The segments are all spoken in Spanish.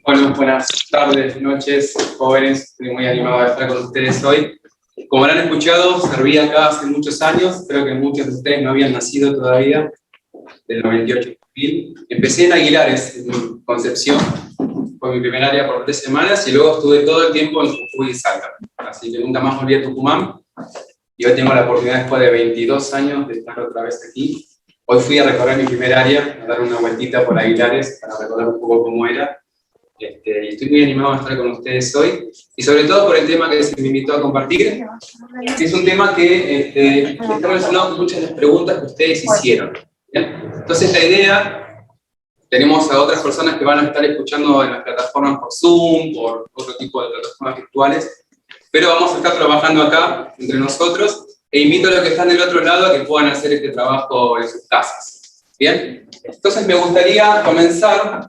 Bueno, buenas tardes, noches, jóvenes. Estoy muy animado de estar con ustedes hoy. Como habrán escuchado, serví acá hace muchos años. Creo que muchos de ustedes no habían nacido todavía, del 98. Empecé en Aguilares, en Concepción. Fue mi primer área por 3 semanas y luego estuve todo el tiempo en Jujuy y Salta. Así que nunca más volví a Tucumán. Y hoy tengo la oportunidad, después de 22 años, de estar otra vez aquí. Hoy fui a recorrer mi primer área, a dar una vueltita por Aguilares para recordar un poco cómo era. Y estoy muy animado a estar con ustedes hoy, y sobre todo por el tema que se me invitó a compartir, que es un tema que está relacionado con muchas de las preguntas que ustedes hicieron. ¿Bien? Entonces la idea, tenemos a otras personas que van a estar escuchando en las plataformas por Zoom, por otro tipo de plataformas virtuales, pero vamos a estar trabajando acá entre nosotros, e invito a los que están del otro lado a que puedan hacer este trabajo en sus casas. ¿Bien? Entonces me gustaría comenzar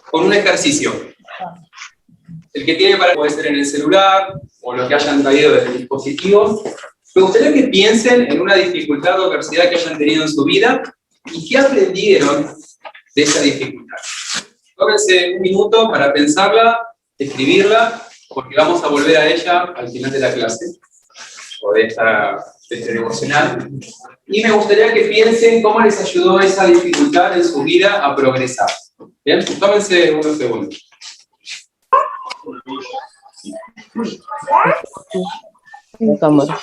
con un ejercicio. El que tiene para puede ser en el celular, o lo que hayan traído desde el dispositivo. Me gustaría que piensen en una dificultad o adversidad que hayan tenido en su vida, y qué aprendieron de esa dificultad. Tómense un minuto para pensarla, escribirla, porque vamos a volver a ella al final de la clase, o de este devocional. Y me gustaría que piensen cómo les ayudó esa dificultad en su vida a progresar. Bien, tómense unos segundos. En cámara.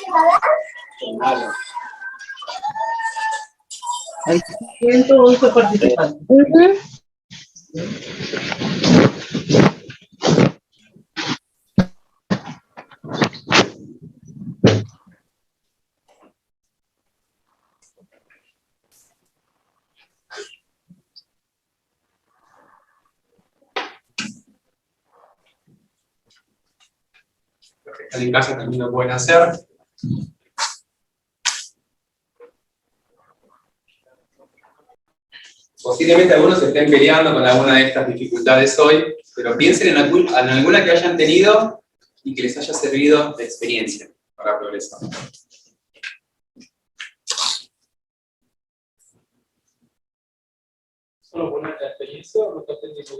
Hay 111 participantes. Los que están en casa también lo pueden hacer. Posiblemente algunos se estén peleando con alguna de estas dificultades hoy, pero piensen en alguna que hayan tenido y que les haya servido de experiencia para progresar. ¿Solo poner la experiencia o lo que aprendiste?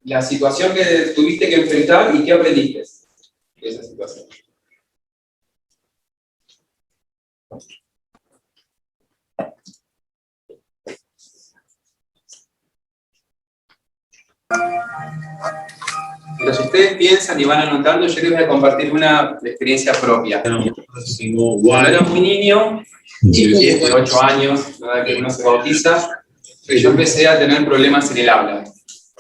La situación que tuviste que enfrentar y qué aprendiste de esa situación. Pero si ustedes piensan y van anotando, yo les voy a compartir una experiencia propia. Cuando era muy niño, 8 años, la edad que uno se bautiza, yo empecé a tener problemas en el habla.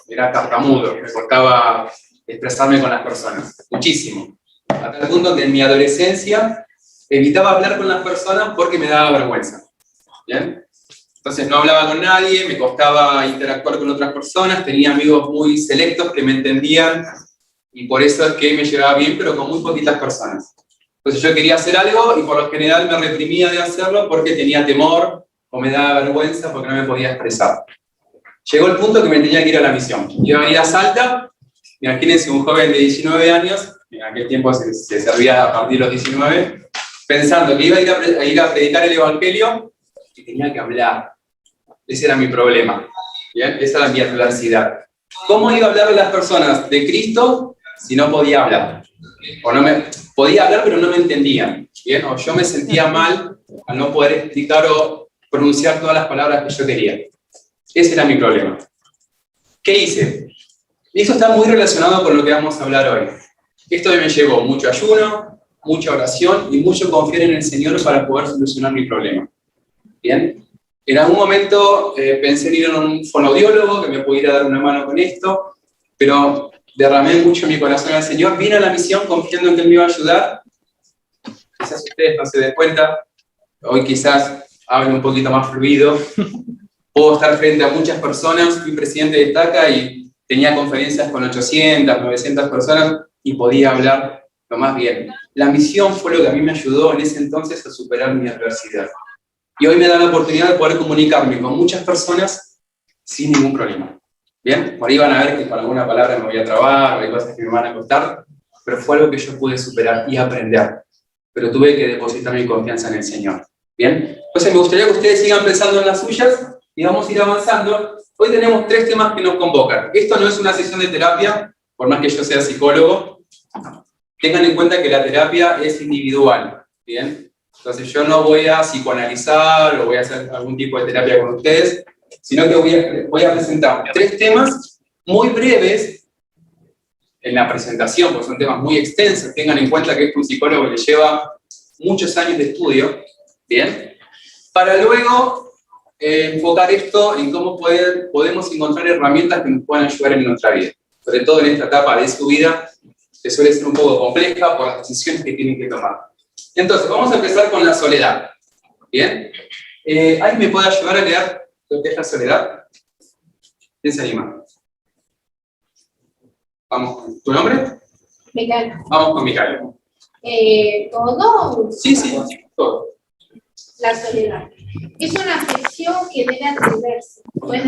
Era tartamudo, me costaba expresarme con las personas, muchísimo. A tal punto que en mi adolescencia evitaba hablar con las personas porque me daba vergüenza. ¿Bien? Entonces no hablaba con nadie, me costaba interactuar con otras personas, tenía amigos muy selectos que me entendían, y por eso es que me llevaba bien, pero con muy poquitas personas. Entonces yo quería hacer algo y por lo general me reprimía de hacerlo porque tenía temor o me daba vergüenza porque no me podía expresar. Llegó el punto que me tenía que ir a la misión. Iba a venir a Salta, imagínense un joven de 19 años, en aquel tiempo se servía a partir de los 19, pensando que iba a ir a predicar el Evangelio y tenía que hablar. Ese era mi problema. ¿Bien? Esa era mi adversidad. ¿Cómo iba a hablar a las personas de Cristo si no podía hablar? Podía hablar, pero no me entendían. ¿Bien? O yo me sentía mal al no poder explicar o pronunciar todas las palabras que yo quería. Ese era mi problema. ¿Qué hice? Y esto está muy relacionado con lo que vamos a hablar hoy. Esto me llevó mucho ayuno, mucha oración y mucho confiar en el Señor para poder solucionar mi problema. ¿Bien? En algún momento pensé en ir a un fonoaudiólogo que me pudiera dar una mano con esto, pero derramé mucho mi corazón al Señor, vine a la misión confiando en que Él me iba a ayudar. Quizás ustedes no se den cuenta, hoy quizás hable un poquito más fluido, puedo estar frente a muchas personas, fui presidente de TACA y tenía conferencias con 800, 900 personas y podía hablar lo más bien. La misión fue lo que a mí me ayudó en ese entonces a superar mi adversidad. Y hoy me da la oportunidad de poder comunicarme con muchas personas sin ningún problema. ¿Bien? Por ahí van a ver que con alguna palabra me voy a trabar, o hay cosas que me van a costar, pero fue algo que yo pude superar y aprender. Pero tuve que depositar mi confianza en el Señor. ¿Bien? Entonces me gustaría que ustedes sigan pensando en las suyas, y vamos a ir avanzando. Hoy tenemos 3 temas que nos convocan. Esto no es una sesión de terapia, por más que yo sea psicólogo. Tengan en cuenta que la terapia es individual, ¿bien? Entonces yo no voy a psicoanalizar o voy a hacer algún tipo de terapia con ustedes, sino que voy a presentar 3 temas muy breves en la presentación, porque son temas muy extensos. Tengan en cuenta que es un psicólogo que le lleva muchos años de estudio, ¿bien? Para luego enfocar esto en cómo podemos encontrar herramientas que nos puedan ayudar en nuestra vida, sobre todo en esta etapa de su vida, que suele ser un poco compleja por las decisiones que tienen que tomar. Entonces, vamos a empezar con la soledad, ¿bien? ¿Alguien me puede ayudar a leer lo que es la soledad? ¿Quién se anima? Vamos, ¿tu nombre? Micaela. Vamos con Micaela. ¿Todo? Sí, todo. La soledad. Es una afección que debe atenderse, pues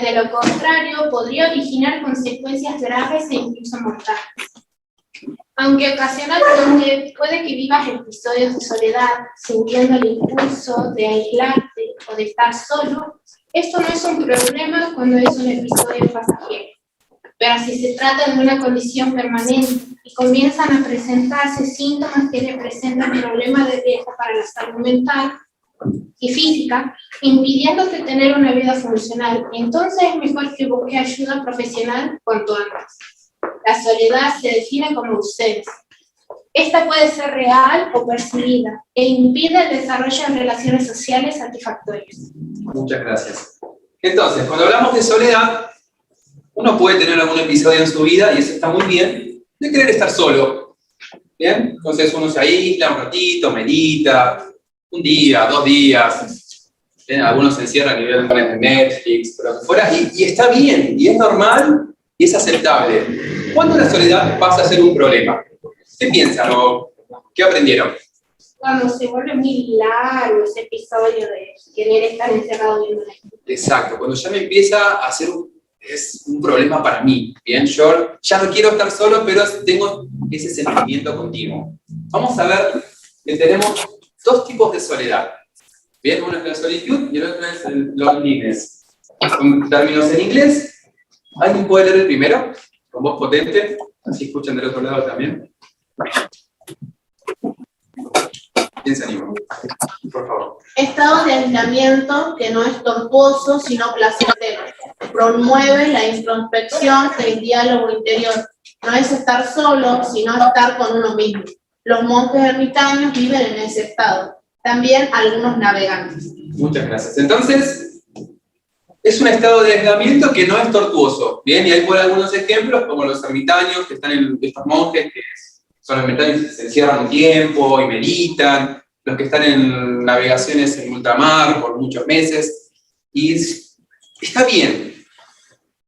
de lo contrario podría originar consecuencias graves e incluso mortales. Aunque ocasionalmente puede que vivas episodios de soledad, sintiendo el impulso de aislarte o de estar solo, esto no es un problema cuando es un episodio pasajero. Pero si se trata de una condición permanente y comienzan a presentarse síntomas que representan problemas de riesgo para la salud mental y física, impidiéndote tener una vida funcional, entonces es mejor que busque ayuda profesional cuanto antes. La soledad se define como ausencia. Esta puede ser real o percibida e impide el desarrollo de relaciones sociales satisfactorias. Muchas gracias. Entonces, cuando hablamos de soledad, uno puede tener algún episodio en su vida, y eso está muy bien, de querer estar solo. ¿Bien? Entonces uno se aísla un ratito, medita, un día, 2 días. ¿Bien? Algunos se encierran y ven de Netflix, pero que fuera, y está bien, y es normal, y es aceptable. ¿Cuándo la soledad pasa a ser un problema? ¿Qué piensan o qué aprendieron? Cuando se vuelve muy largo ese episodio de querer estar encerrado viendo la gente. Exacto, cuando ya me empieza a ser es un problema para mí, ¿bien? Yo ya no quiero estar solo, pero tengo ese sentimiento continuo. Vamos a ver que tenemos 2 tipos de soledad, ¿bien? Uno es la solitud y el otro es el loneliness. Son términos en inglés. ¿Alguien puede leer el primero? Con voz potente, así escuchan del otro lado también. ¿Quién se anima? Por favor. Estado de aislamiento que no es tortuoso, sino placentero. Promueve la introspección del diálogo interior. No es estar solo, sino estar con uno mismo. Los monjes ermitaños viven en ese estado. También algunos navegantes. Muchas gracias. Entonces, es un estado de aislamiento que no es tortuoso. Bien, y hay por algunos ejemplos, como los ermitaños, que están en estos monjes que son ermitaños que se encierran un tiempo y meditan, los que están en navegaciones en ultramar por muchos meses, y está bien.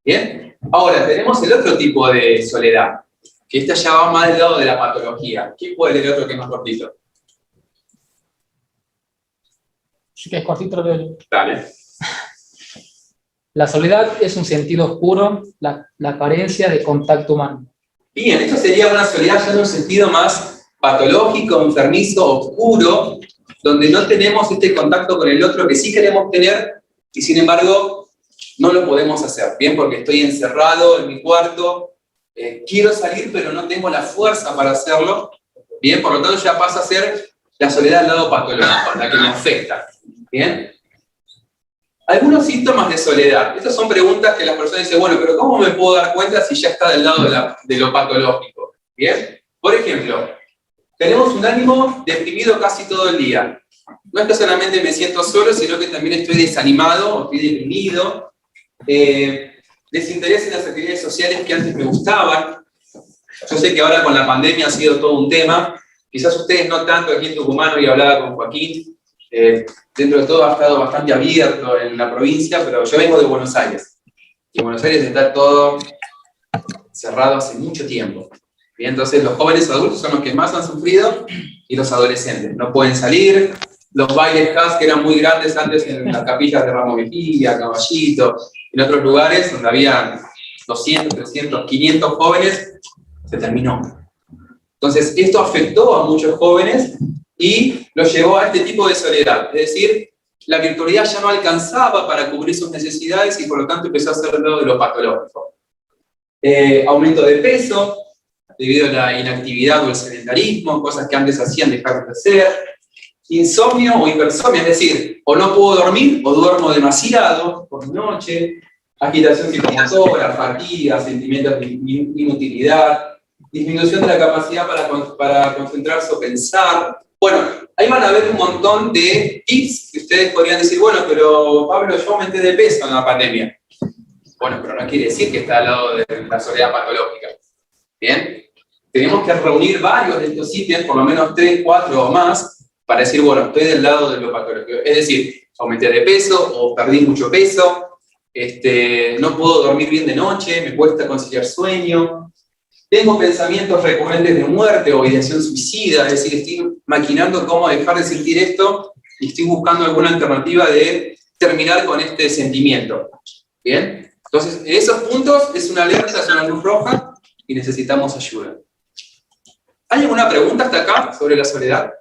¿Bien? Ahora, tenemos el otro tipo de soledad, que esta ya va más del lado de la patología. ¿Quién puede leer otro que es más cortito? Sí, que es cortito lo de... Dale. La soledad es un sentido oscuro, la carencia de contacto humano. Bien, esto sería una soledad ya en un sentido más patológico, enfermizo, oscuro, donde no tenemos este contacto con el otro que sí queremos tener, y sin embargo no lo podemos hacer, ¿bien? Porque estoy encerrado en mi cuarto, quiero salir pero no tengo la fuerza para hacerlo, ¿bien? Por lo tanto ya pasa a ser la soledad al lado patológico, la que me afecta, ¿bien? Algunos síntomas de soledad. Estas son preguntas que las personas dicen, bueno, pero ¿cómo me puedo dar cuenta si ya está del lado de lo patológico? ¿Bien? Por ejemplo, tenemos un ánimo deprimido casi todo el día. No es que solamente me siento solo, sino que también estoy desanimado, estoy deprimido. Desinterés en las actividades sociales que antes me gustaban. Yo sé que ahora con la pandemia ha sido todo un tema. Quizás ustedes no tanto aquí en Tucumán, hoy hablaba con Joaquín. Dentro de todo ha estado bastante abierto en la provincia, pero yo vengo de Buenos Aires. Y en Buenos Aires está todo cerrado hace mucho tiempo. Y entonces los jóvenes adultos son los que más han sufrido y los adolescentes. No pueden salir. Los bailes CAS que eran muy grandes antes en las capillas de Ramos Mejía, Caballito, en otros lugares donde había 200, 300, 500 jóvenes, se terminó. Entonces esto afectó a muchos jóvenes y lo llevó a este tipo de soledad. Es decir, la virtualidad ya no alcanzaba para cubrir sus necesidades y por lo tanto empezó a hacerlo de lo patológico. Aumento de peso, debido a la inactividad o el sedentarismo, cosas que antes hacían dejar de hacer. Insomnio o hipersomnia, es decir, o no puedo dormir o duermo demasiado por la noche. Agitación psicomotora, fatiga, sentimientos de inutilidad, disminución de la capacidad para concentrarse o pensar. Bueno, ahí van a ver un montón de tips que ustedes podrían decir, bueno, pero Pablo, yo aumenté de peso en la pandemia. Bueno, pero no quiere decir que está al lado de la soledad patológica. ¿Bien? Tenemos que reunir varios de estos ítems, por lo menos 3, 4 o más, para decir, bueno, estoy del lado de lo patológico. Es decir, aumenté de peso o perdí mucho peso, no puedo dormir bien de noche, me cuesta conciliar sueño, tengo pensamientos recurrentes de muerte o ideación suicida, es decir, estoy maquinando cómo dejar de sentir esto y estoy buscando alguna alternativa de terminar con este sentimiento. ¿Bien? Entonces, en esos puntos es una alerta, es una luz roja y necesitamos ayuda. ¿Hay alguna pregunta hasta acá sobre la soledad?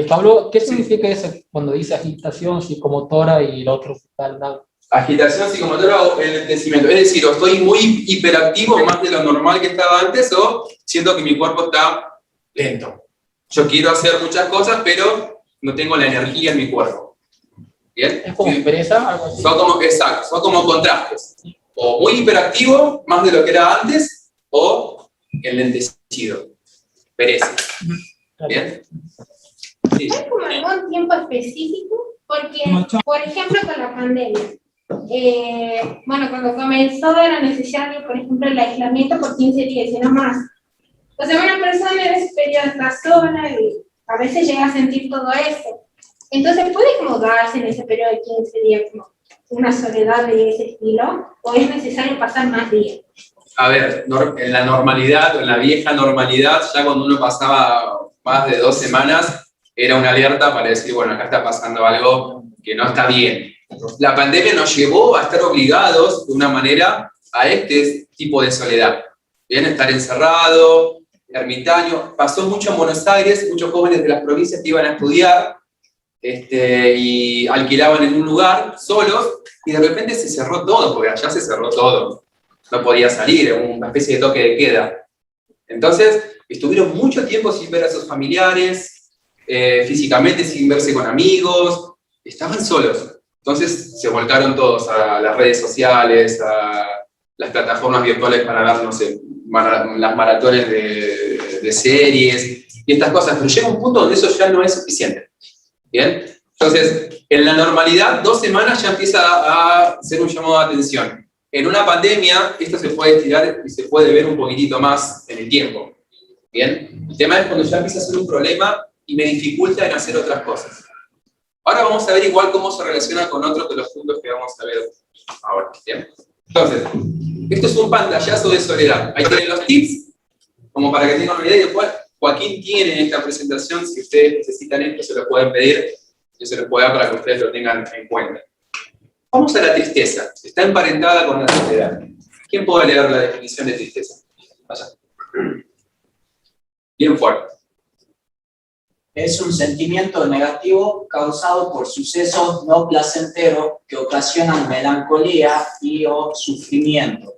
Pablo, ¿qué significa eso cuando dice agitación psicomotora y el otro tal lado? Agitación psicomotora o enlentecimiento. Es decir, o estoy muy hiperactivo, más de lo normal que estaba antes, o siento que mi cuerpo está lento. Yo quiero hacer muchas cosas, pero no tengo la energía en mi cuerpo. ¿Bien? ¿Es como pereza? Algo así. Exacto, son como contrastes. O muy hiperactivo, más de lo que era antes, o enlentecido. Pereza. ¿Bien? Sí. ¿Hay como algún tiempo específico? Porque, por ejemplo, con la pandemia, cuando comenzó era necesario, por ejemplo, el aislamiento por 15 días y no más. O sea, una persona en ese periodo está sola y a veces llega a sentir todo esto. Entonces, ¿puede como darse en ese periodo de 15 días como una soledad de ese estilo? ¿O es necesario pasar más días? A ver, en la normalidad, o en la vieja normalidad, ya cuando uno pasaba más de 2 semanas, era una alerta para decir, bueno, acá está pasando algo que no está bien. La pandemia nos llevó a estar obligados, de una manera, a este tipo de soledad. Bien, estar encerrado, ermitaño. Pasó mucho en Buenos Aires, muchos jóvenes de las provincias que iban a estudiar y alquilaban en un lugar solos, y de repente se cerró todo, porque allá se cerró todo. No podía salir, era una especie de toque de queda. Entonces, estuvieron mucho tiempo sin ver a sus familiares, físicamente sin verse con amigos, estaban solos. Entonces se volcaron todos a las redes sociales, a las plataformas virtuales para ver, no sé, las maratones de series y estas cosas, pero llega un punto donde eso ya no es suficiente. ¿Bien? Entonces, en la normalidad, 2 semanas ya empieza a ser un llamado de atención. En una pandemia, esto se puede estirar y se puede ver un poquitito más en el tiempo. ¿Bien? El tema es cuando ya empieza a ser un problema y me dificulta en hacer otras cosas. Ahora vamos a ver igual cómo se relaciona con otros de los puntos que vamos a ver ahora. ¿Bien? Entonces, esto es un pantallazo de soledad. Ahí tienen los tips, como para que tengan una idea de cuál Joaquín tiene en esta presentación. Si ustedes necesitan esto, se lo pueden pedir. Yo se lo puedo dar para que ustedes lo tengan en cuenta. Vamos a la tristeza. Está emparentada con la soledad. ¿Quién puede leer la definición de tristeza? Vaya. Bien fuerte. Es un sentimiento negativo causado por sucesos no placenteros que ocasionan melancolía y o sufrimiento.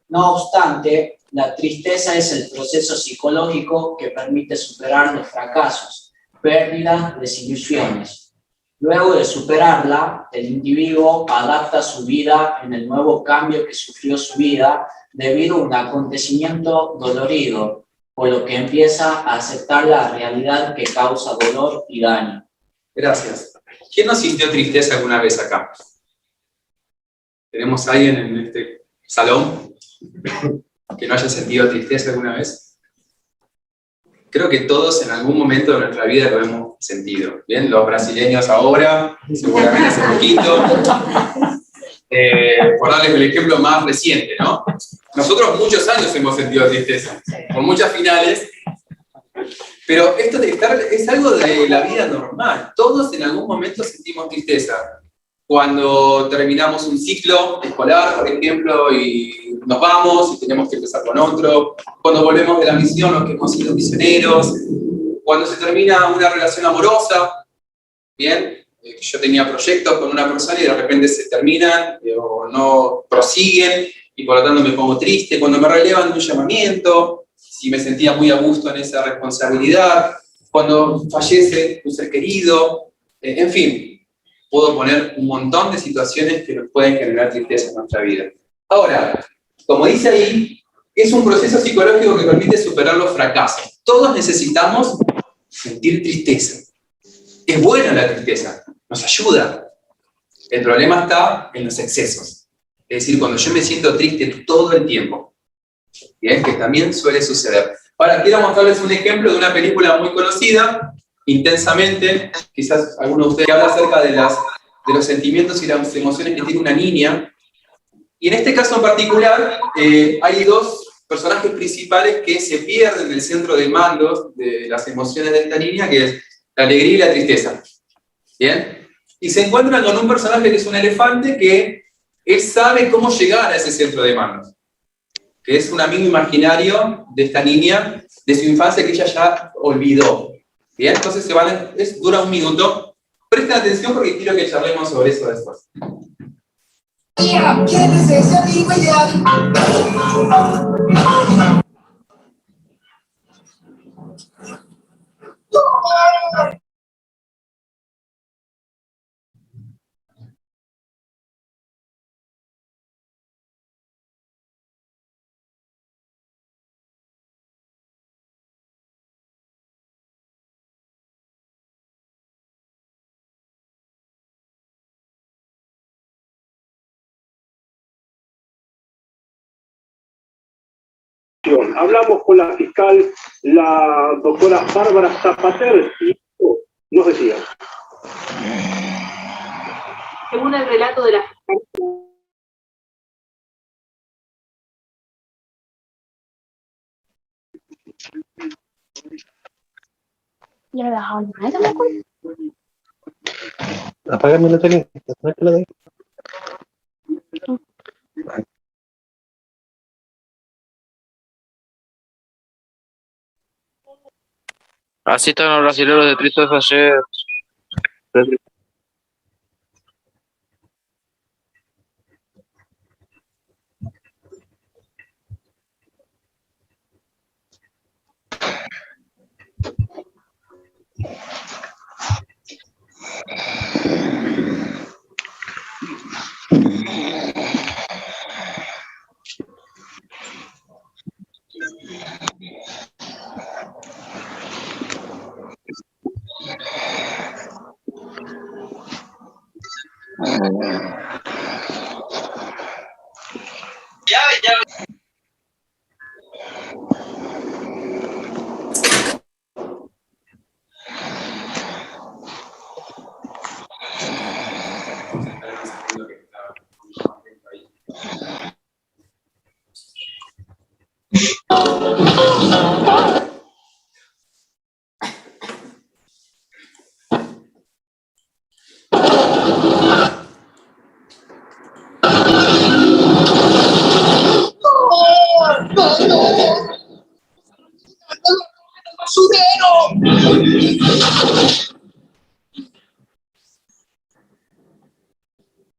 No obstante, la tristeza es el proceso psicológico que permite superar los fracasos, pérdidas, desilusiones. Luego de superarla, el individuo adapta su vida en el nuevo cambio que sufrió su vida debido a un acontecimiento dolorido, por lo que empieza a aceptar la realidad que causa dolor y daño. Gracias. ¿Quién no sintió tristeza alguna vez acá? ¿Tenemos a alguien en este salón que no haya sentido tristeza alguna vez? Creo que todos en algún momento de nuestra vida lo hemos sentido. Bien, los brasileños ahora, seguramente hace poquito. Por darles el ejemplo más reciente, ¿no? Nosotros muchos años hemos sentido tristeza, con muchas finales, pero esto de estar es algo de la vida normal. Todos en algún momento sentimos tristeza. Cuando terminamos un ciclo escolar, por ejemplo, y nos vamos y tenemos que empezar con otro. Cuando volvemos de la misión, los que hemos sido misioneros. cuando se termina una relación amorosa, bien, yo tenía proyectos con una persona y de repente se terminan o no prosiguen y por lo tanto me pongo triste, cuando me relevan de un llamamiento, si me sentía muy a gusto en esa responsabilidad, cuando fallece un ser querido, en fin, puedo poner un montón de situaciones que nos pueden generar tristeza en nuestra vida. Ahora, como dice ahí, es un proceso psicológico que permite superar los fracasos. Todos necesitamos sentir tristeza. Es buena la tristeza, nos ayuda. El problema está en los excesos. Es decir, cuando yo me siento triste todo el tiempo. Bien, que también suele suceder. Ahora, quiero mostrarles un ejemplo de una película muy conocida, Intensamente. Quizás alguno de ustedes habla acerca de los sentimientos y las emociones que tiene una niña. Y en este caso en particular, hay dos personajes principales que se pierden del centro de mando de las emociones de esta niña, que es la alegría y la tristeza. ¿Bien? Y se encuentran con un personaje que es un elefante que él sabe cómo llegar a ese centro de mando, que es un amigo imaginario de esta niña, de su infancia que ella ya olvidó. ¿Bien? Entonces dura un minuto. Presten atención porque quiero que charlemos sobre eso después. ¿Quién es ese amigo ideal? Hablamos con la fiscal, la doctora Bárbara Zapater, y nos decía. Según el relato de la fiscalía, Apágame la tele, sácala de ahí. Así están los brasileños de tristes ayer.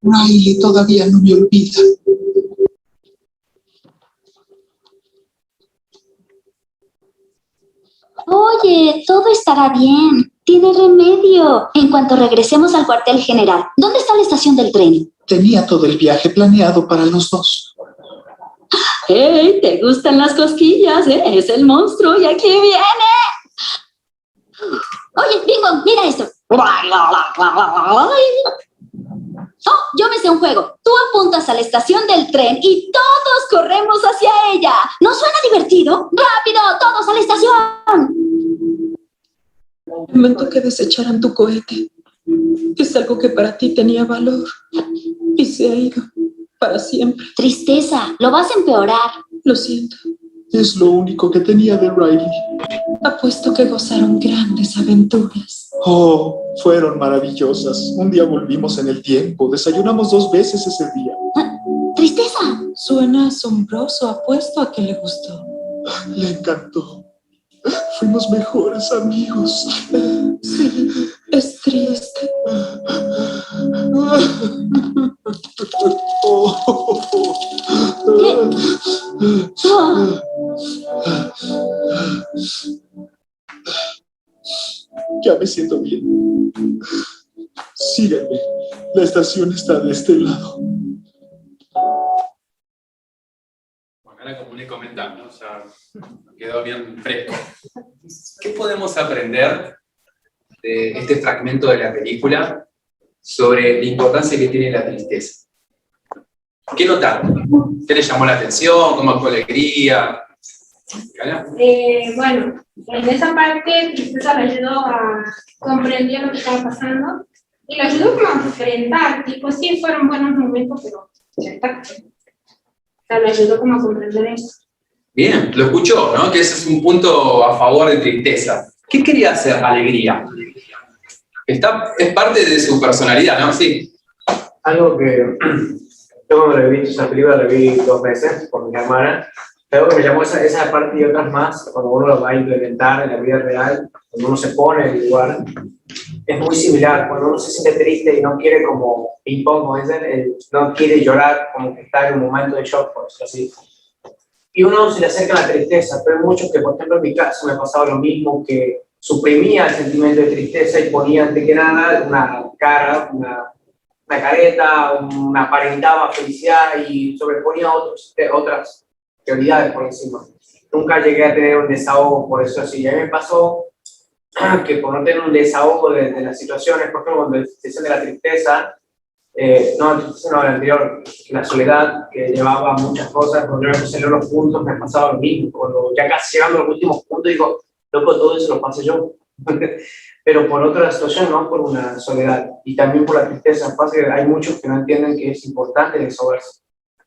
Riley todavía no me olvida. Oye, todo estará bien. Tiene remedio. En cuanto regresemos al cuartel general, ¿dónde está la estación del tren? Tenía todo el viaje planeado para los dos. ¡Hey! ¿Te gustan las cosquillas? Es el monstruo y aquí viene. Oye, Bingo, mira esto. Oh, yo me sé un juego. Tú apuntas a la estación del tren y todos corremos hacia ella. ¿No suena divertido? ¡Rápido! ¡Todos a la estación! lamento que desecharan tu cohete. Es algo que para ti tenía valor y se ha ido para siempre. Tristeza, lo vas a empeorar. Lo siento. Es lo único que tenía de Riley. Apuesto que gozaron grandes aventuras. Oh, fueron maravillosas. Un día volvimos en el tiempo. Desayunamos 2 veces ese día. Tristeza. Suena asombroso. Apuesto a que le gustó. Le encantó. Fuimos mejores amigos. Sí, es triste. Ya me siento bien. Síganme. La estación está de este lado. Bueno, ahora como le comentaba, ¿no? Ya quedó bien fresco. ¿Qué podemos aprender de este fragmento de la película sobre la importancia que tiene la tristeza? ¿Qué notaron? ¿Qué le llamó la atención? ¿Cómo actuó Alegría? Bueno, en esa parte Tristeza le ayudó a comprender lo que estaba pasando y le ayudó como a enfrentar, tipo, sí, fueron buenos momentos, pero ya está. O sea, le ayudó como a comprender eso. Bien, lo escuchó, ¿no? Que ese es un punto a favor de Tristeza. ¿Qué quería hacer Alegría? Es parte de su personalidad, ¿no? Sí. Algo que yo cuando he visto esa película, la vi 2 veces por mi hermana. Algo que me llamó esa parte y otras más, cuando uno lo va a implementar en la vida real, cuando uno se pone en el lugar, es muy similar. Cuando uno se siente triste y no quiere como ping-pong, como dicen, no quiere llorar, como que está en un momento de shock, por decirlo así. Y uno se le acerca a la tristeza, pero hay muchos que, por ejemplo, en mi caso me ha pasado lo mismo, que suprimía el sentimiento de tristeza y ponía antes que nada una cara, una careta, aparentaba felicidad y sobreponía otras prioridades por encima. Nunca llegué a tener un desahogo por eso así. Y a mí me pasó que por no tener un desahogo de las situaciones, por ejemplo, cuando se siente la tristeza, la anterior, la soledad, que llevaba muchas cosas, cuando yo me puse a leer los puntos me pasaba lo mismo. Cuando ya casi llegando a los últimos puntos digo, loco, todo eso lo pasé yo. Pero por otra situación, no por una soledad. Y también por la tristeza. Pasa que hay muchos que no entienden que es importante desahogarse.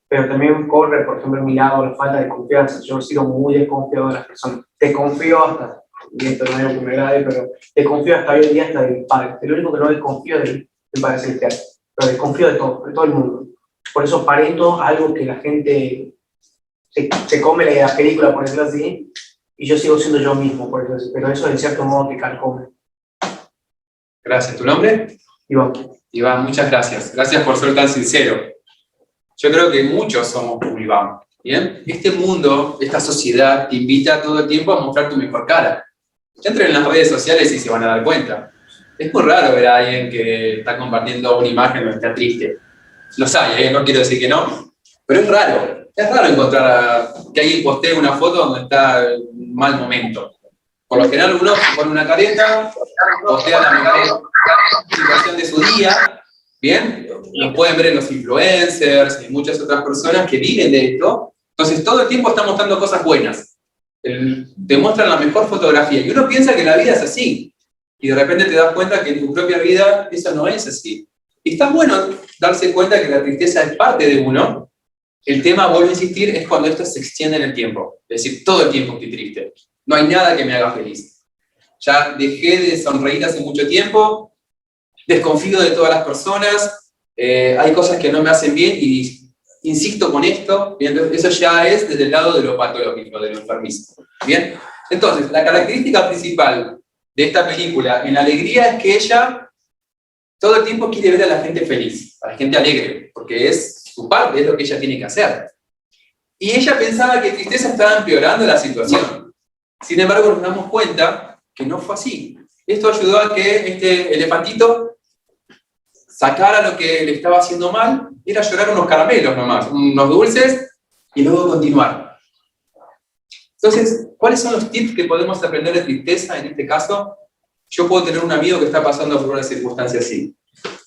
Pero también corre, por ejemplo, en mi lado la falta de confianza. Yo he sido muy desconfiado de las personas. Desconfío hasta, y esto no es algo que me agrade, pero desconfío hasta hoy en día hasta de mi padre. El único que no desconfío es de mi padre celestial. Pero desconfío de todo el mundo. Por eso parento algo que la gente se come la película, por decirlo así, y yo sigo siendo yo mismo, por eso, pero eso en cierto modo te carcome. Gracias. ¿Tu nombre? Iván. Iván, muchas gracias. Gracias por ser tan sincero. Yo creo que muchos somos como Iván. ¿Bien? Este mundo, esta sociedad, te invita todo el tiempo a mostrar tu mejor cara. Entren en las redes sociales y se van a dar cuenta. Es muy raro ver a alguien que está compartiendo una imagen donde está triste. Los hay, no quiero decir que no, pero es raro. Es raro encontrar que alguien postee una foto donde está en un mal momento. Por lo general uno se pone una careta, postea la mejor situación de su día, ¿bien? Lo pueden ver en los influencers y muchas otras personas que viven de esto. Entonces todo el tiempo están mostrando cosas buenas. Te muestran la mejor fotografía y uno piensa que la vida es así. Y de repente te das cuenta que en tu propia vida eso no es así. Y está bueno darse cuenta que la tristeza es parte de uno. El tema, vuelvo a insistir, es cuando esto se extiende en el tiempo. Es decir, todo el tiempo estoy triste. No hay nada que me haga feliz. Ya dejé de sonreír hace mucho tiempo, desconfío de todas las personas, hay cosas que no me hacen bien y insisto con esto. Bien, eso ya es desde el lado de lo patológico, de lo enfermizo. Bien, entonces, la característica principal de esta película en Alegría es que ella todo el tiempo quiere ver a la gente feliz, a la gente alegre, porque es su parte, es lo que ella tiene que hacer. Y ella pensaba que Tristeza estaba empeorando la situación. Sin embargo, nos damos cuenta que no fue así. Esto ayudó a que este elefantito sacara lo que le estaba haciendo mal, era llorar unos caramelos nomás, unos dulces, y luego continuar. Entonces, ¿cuáles son los tips que podemos aprender de Tristeza en este caso? Yo puedo tener un amigo que está pasando por una circunstancia así.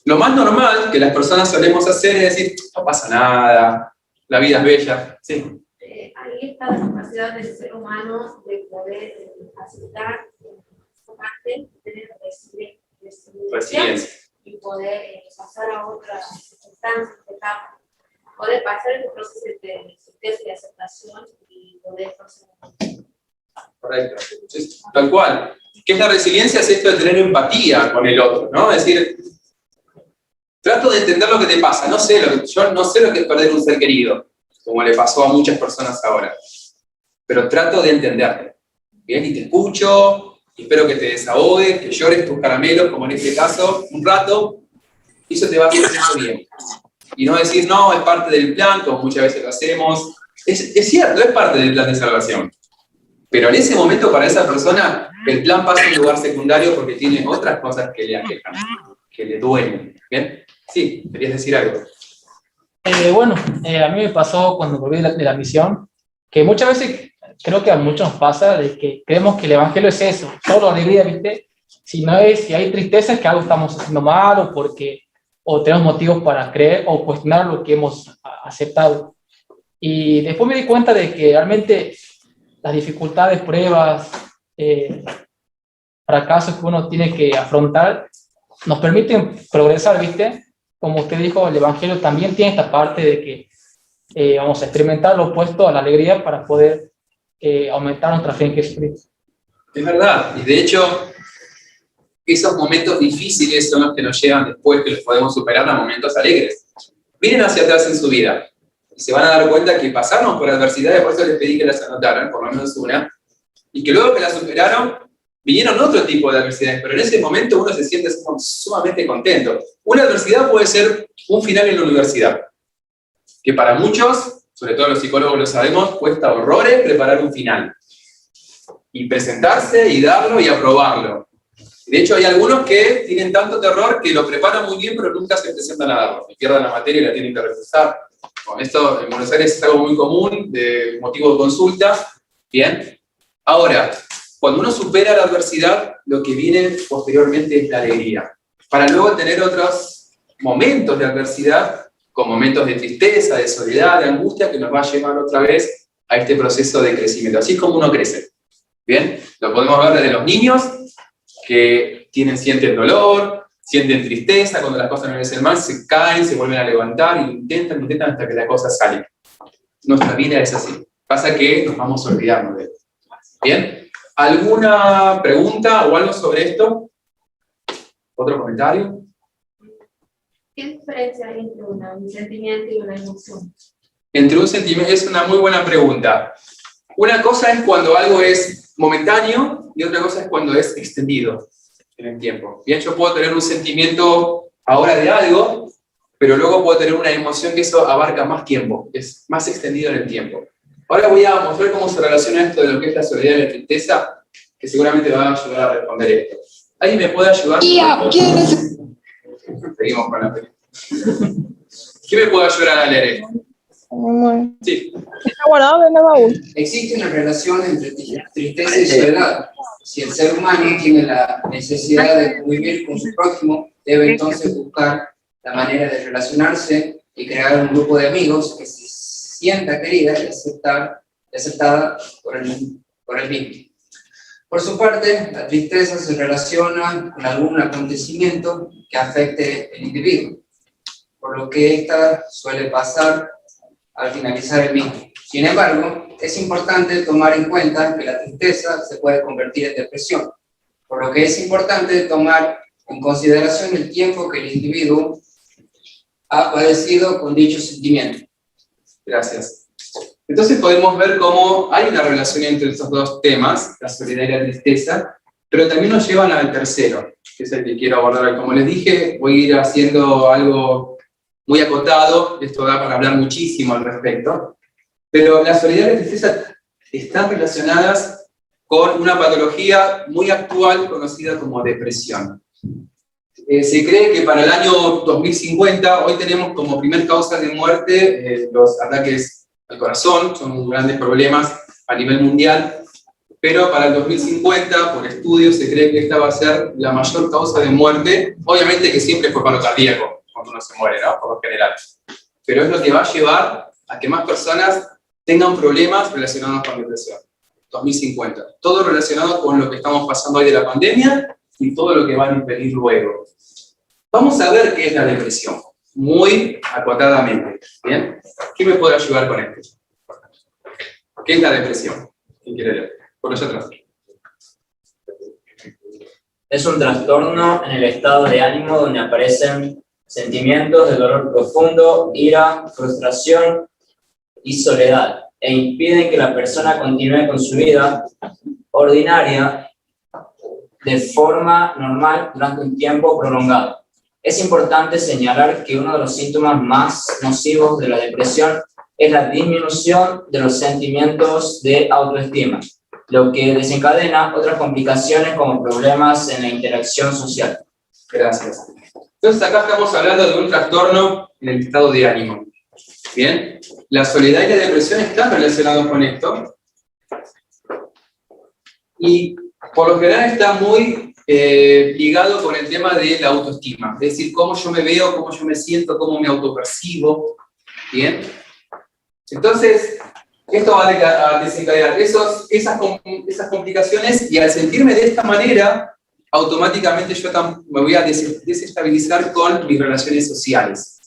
Lo más normal que las personas solemos hacer es decir, no pasa nada, la vida es bella. Sí. Ahí está la capacidad del ser humano de poder aceptar su parte, tener resiliencia y poder pasar a otras circunstancias, etapas. Poder pasar el proceso de tristeza y aceptación y poder pasar. Correcto. Tal cual. ¿Qué es la resiliencia? Es esto de tener empatía con el otro, ¿no? Es decir, trato de entender lo que te pasa. Yo no sé lo que es perder un ser querido, como le pasó a muchas personas ahora. Pero trato de entenderte. Bien, y te escucho, y espero que te desahogues, que llores tus caramelos, como en este caso, un rato, y eso te va a hacer mucho bien. Y no decir, no, es parte del plan, como muchas veces lo hacemos. Es cierto, es parte del plan de salvación. Pero en ese momento, para esa persona, el plan pasa a un lugar secundario porque tiene otras cosas que le aquejan, que le duelen. ¿Bien? Sí, querías decir algo. Bueno, a mí me pasó cuando volví de la misión, que muchas veces, creo que a muchos nos pasa, de que creemos que el evangelio es eso, solo alegría, ¿viste? Si hay tristeza es que algo estamos haciendo mal, o tenemos motivos para creer o cuestionar lo que hemos aceptado. Y después me di cuenta de que realmente las dificultades, pruebas, fracasos que uno tiene que afrontar, nos permiten progresar, ¿viste? Como usted dijo, el evangelio también tiene esta parte de que vamos a experimentar lo opuesto a la alegría para poder aumentar nuestra fe en Jesucristo. Es verdad, y de hecho, esos momentos difíciles son los que nos llevan después, que los podemos superar a momentos alegres. Miren hacia atrás en su vida, y se van a dar cuenta que pasamos por adversidades, por eso les pedí que las anotaran, por lo menos una, y que luego que las superaron, vinieron otro tipo de adversidades, pero en ese momento uno se siente sumamente contento. Una adversidad puede ser un final en la universidad, que para muchos, sobre todo los psicólogos lo sabemos, cuesta horrores preparar un final. Y presentarse, y darlo, y aprobarlo. De hecho, hay algunos que tienen tanto terror que lo preparan muy bien, pero nunca se presentan a darlo. Y pierdan la materia y la tienen que refusar. Bueno, esto en Buenos Aires es algo muy común, de motivo de consulta. Bien. Ahora, cuando uno supera la adversidad, lo que viene posteriormente es la alegría. Para luego tener otros momentos de adversidad, con momentos de tristeza, de soledad, de angustia, que nos va a llevar otra vez a este proceso de crecimiento. Así es como uno crece. Bien. Lo podemos ver desde los niños, que sienten dolor, sienten tristeza, cuando las cosas no les hacen mal, se caen, se vuelven a levantar, y intentan hasta que la cosa sale. Nuestra vida es así. Pasa que nos vamos olvidando de esto. ¿Bien? ¿Alguna pregunta o algo sobre esto? ¿Otro comentario? ¿Qué diferencia hay entre un sentimiento y una emoción? Entre un sentimiento, es una muy buena pregunta. Una cosa es cuando algo es momentáneo y otra cosa es cuando es extendido en el tiempo. Bien, yo puedo tener un sentimiento ahora de algo, pero luego puedo tener una emoción que eso abarca más tiempo, es más extendido en el tiempo. Ahora voy a mostrar cómo se relaciona esto de lo que es la soledad y la tristeza, que seguramente va a ayudar a responder esto. ¿Alguien me puede ayudar? ¿Quién es? Seguimos con la película. ¿Quién me puede ayudar a leer esto? Sí. Existe una relación entre tristeza y soledad. Si el ser humano tiene la necesidad de convivir con su prójimo, debe entonces buscar la manera de relacionarse y crear un grupo de amigos que se sienta querida y aceptada por el mismo. Por su parte, la tristeza se relaciona con algún acontecimiento que afecte al individuo, por lo que ésta suele pasar al finalizar el mismo. Sin embargo, es importante tomar en cuenta que la tristeza se puede convertir en depresión, por lo que es importante tomar en consideración el tiempo que el individuo ha padecido con dicho sentimiento. Gracias. Entonces podemos ver cómo hay una relación entre estos dos temas, la soledad y la tristeza, pero también nos llevan al tercero, que es el que quiero abordar. Como les dije, voy a ir haciendo algo muy acotado, esto da para hablar muchísimo al respecto, pero la soledad y la tristeza están relacionadas con una patología muy actual conocida como depresión. Se cree que para el año 2050, hoy tenemos como primer causa de muerte los ataques al corazón, son grandes problemas a nivel mundial, pero para el 2050, por estudios, se cree que esta va a ser la mayor causa de muerte, obviamente que siempre fue paro cardíaco, cuando uno se muere, ¿no? Por lo general. Pero es lo que va a llevar a que más personas tengan problemas relacionados con depresión. 2050. Todo relacionado con lo que estamos pasando hoy de la pandemia y todo lo que va a impedir luego. Vamos a ver qué es la depresión, muy acotadamente. ¿Bien? ¿Quién me puede ayudar con esto? ¿Qué es la depresión? ¿Quién quiere leer? Por allá atrás. Es un trastorno en el estado de ánimo donde aparecen sentimientos de dolor profundo, ira, frustración y soledad, e impiden que la persona continúe con su vida ordinaria de forma normal durante un tiempo prolongado. Es importante señalar que uno de los síntomas más nocivos de la depresión es la disminución de los sentimientos de autoestima, lo que desencadena otras complicaciones como problemas en la interacción social. Gracias. Entonces acá estamos hablando de un trastorno en el estado de ánimo. Bien, la soledad y la depresión están relacionados con esto. Y por lo general está muy ligado con el tema de la autoestima. Es decir, cómo yo me veo, cómo yo me siento, cómo me autopercibo. Bien. Entonces, esto va a desencadenar esas complicaciones, y al sentirme de esta manera, automáticamente yo me voy a desestabilizar con mis relaciones sociales.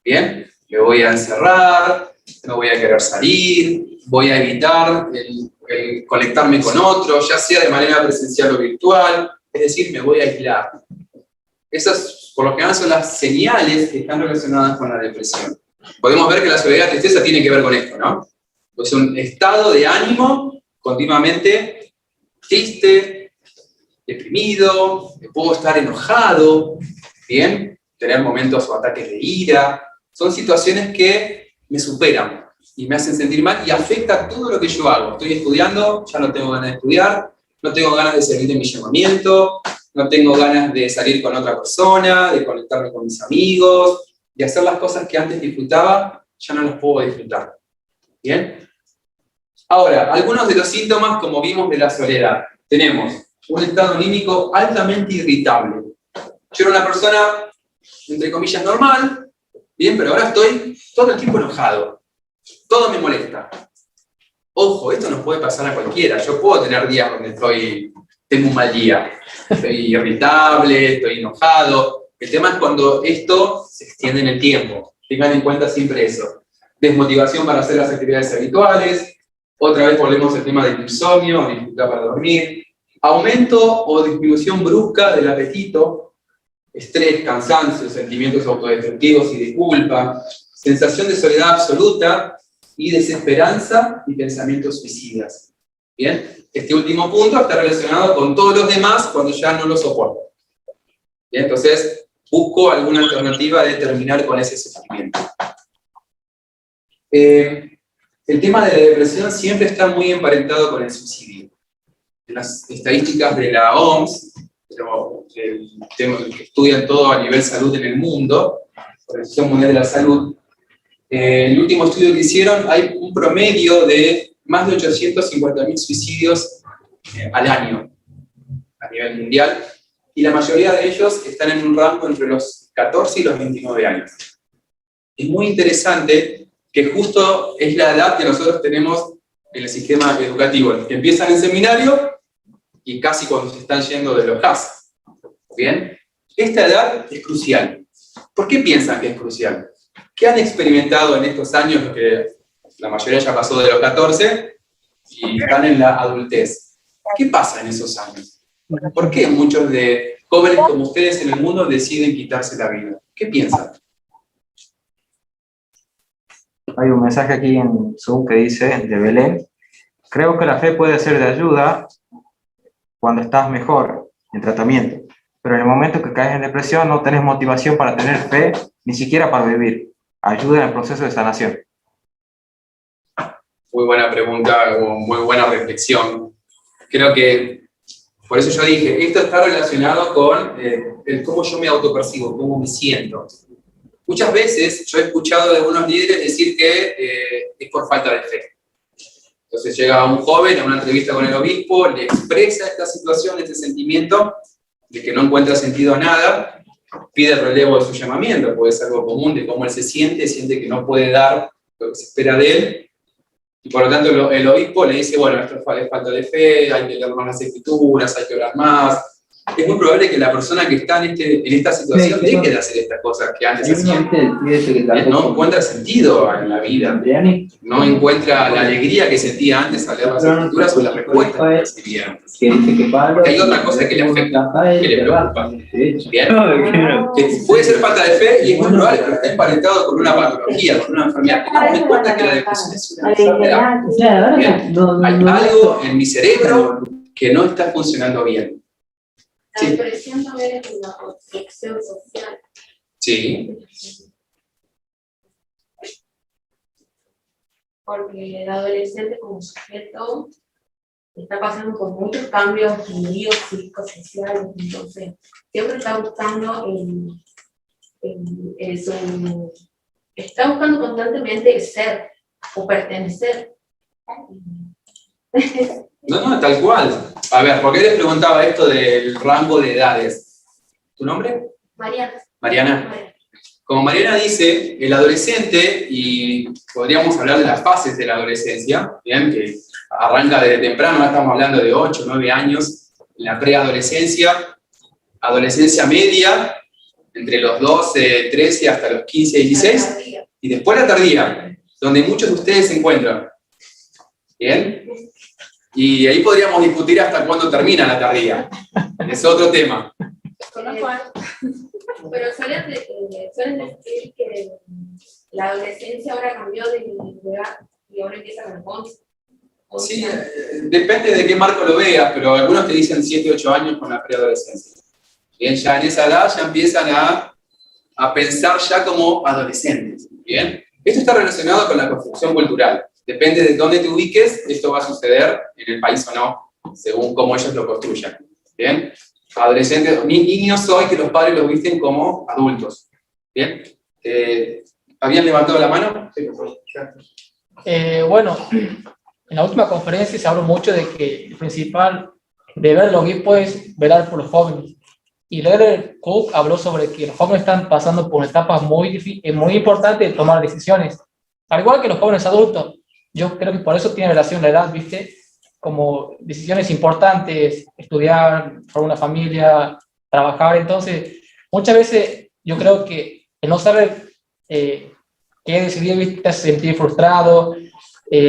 ¿Bien? Me voy a encerrar, no voy a querer salir, voy a evitar el conectarme con otros, ya sea de manera presencial o virtual, es decir, me voy a aislar. Esas, por lo general, son las señales que están relacionadas con la depresión. Podemos ver que la soledad y la tristeza tienen que ver con esto, ¿no? Pues un estado de ánimo continuamente triste, deprimido, puedo estar enojado, ¿bien? Tener momentos o ataques de ira. Son situaciones que me superan y me hacen sentir mal y afecta todo lo que yo hago. Estoy estudiando, ya no tengo ganas de estudiar, no tengo ganas de servir de mi llamamiento, no tengo ganas de salir con otra persona, de conectarme con mis amigos, de hacer las cosas que antes disfrutaba, ya no las puedo disfrutar. ¿Bien? Ahora, algunos de los síntomas, como vimos, de la soledad. Tenemos un estado anímico altamente irritable. Yo era una persona, entre comillas, normal, bien, pero ahora estoy todo el tiempo enojado. Todo me molesta. Ojo, esto nos puede pasar a cualquiera. Yo puedo tener días donde tengo un mal día. Estoy irritable, estoy enojado. El tema es cuando esto se extiende en el tiempo. Tengan en cuenta siempre eso. Desmotivación para hacer las actividades habituales. Otra vez volvemos al tema del insomnio o dificultad para dormir. Aumento o disminución brusca del apetito. Estrés, cansancio, sentimientos autodestructivos y de culpa. Sensación de soledad absoluta y desesperanza y pensamientos suicidas. ¿Bien? Este último punto está relacionado con todos los demás cuando ya no lo soporto. ¿Bien? Entonces, busco alguna alternativa de terminar con ese sufrimiento. El tema de la depresión siempre está muy emparentado con el suicidio. En las estadísticas de la OMS, que estudian todo a nivel salud en el mundo, Organización Mundial de la Salud, el último estudio que hicieron, hay un promedio de más de 850.000 suicidios al año a nivel mundial, y la mayoría de ellos están en un rango entre los 14 y los 29 años. Es muy interesante que justo es la edad que nosotros tenemos en el sistema educativo, que empiezan en seminario y casi cuando se están yendo de los CAS. ¿Bien? Esta edad es crucial. ¿Por qué piensan que es crucial? ¿Qué han experimentado en estos años, los que la mayoría ya pasó de los 14 y están en la adultez? ¿Qué pasa en esos años? ¿Por qué muchos de jóvenes como ustedes en el mundo deciden quitarse la vida? ¿Qué piensan? Hay un mensaje aquí en Zoom que dice, de Belén: creo que la fe puede ser de ayuda cuando estás mejor en tratamiento, pero en el momento que caes en depresión no tenés motivación para tener fe, ni siquiera para vivir. Ayuda en el proceso de sanación. Muy buena pregunta, muy buena reflexión. Creo que, por eso yo dije, esto está relacionado con el cómo yo me autopercibo, cómo me siento. Muchas veces yo he escuchado de algunos líderes decir que es por falta de fe. Entonces llega un joven a una entrevista con el obispo, le expresa esta situación, este sentimiento de que no encuentra sentido a nada, pide el relevo de su llamamiento, porque es algo común de cómo él se siente que no puede dar lo que se espera de él, y por lo tanto el obispo le dice, bueno, esto es falta de fe, hay que leer más las escrituras, hay que orar más. Es muy probable que la persona que está en esta situación deje de hacer estas cosas que antes hacía. No encuentra sentido en la vida, no encuentra la alegría que sentía antes al leer las escrituras o la respuesta que recibía antes. Porque hay otra cosa que le afecta, que le preocupa. ¿Bien? Que puede ser falta de fe y es muy probable que esté emparentado con una patología, con una enfermedad. Tengamos en cuenta que la depresión es una enfermedad. Hay algo en mi cerebro que no está funcionando bien. La depresión también es una construcción social. Sí. Porque el adolescente como sujeto está pasando por muchos cambios físicos, sociales, entonces siempre está buscando está buscando constantemente el ser o pertenecer. No, tal cual. A ver, ¿por qué les preguntaba esto del rango de edades? ¿Tu nombre? Mariana. Mariana. Como Mariana dice, el adolescente, y podríamos hablar de las fases de la adolescencia, ¿bien? Que arranca desde temprano, ya estamos hablando de 8, 9 años, en la preadolescencia, adolescencia media, entre los 12, 13 hasta los 15, 16, y después la tardía, donde muchos de ustedes se encuentran. ¿Bien? Y ahí podríamos discutir hasta cuándo termina la tardía. Es otro tema. Pero suelen decir que la adolescencia ahora cambió de edad y ahora empieza con el 11. Sí, depende de qué marco lo veas, pero algunos te dicen 7, 8 años con la preadolescencia. Bien, ya en esa edad ya empiezan a pensar ya como adolescentes. Bien, esto está relacionado con la construcción cultural. Depende de dónde te ubiques, esto va a suceder en el país o no, según cómo ellos lo construyan. Bien, adolescentes, niños hoy que los padres los visten como adultos. Bien, ¿habían levantado la mano? Sí, por favor. Bueno, en la última conferencia se habló mucho de que el principal deber del obispo es velar por los jóvenes. Y Leder Cook habló sobre que los jóvenes están pasando por etapas muy importantes de tomar decisiones. Al igual que los jóvenes adultos, yo creo que por eso tiene relación la edad, ¿viste? Como decisiones importantes, estudiar, formar una familia, trabajar. Entonces, muchas veces yo creo que el no saber qué decidir, ¿viste? Te hace sentir frustrado,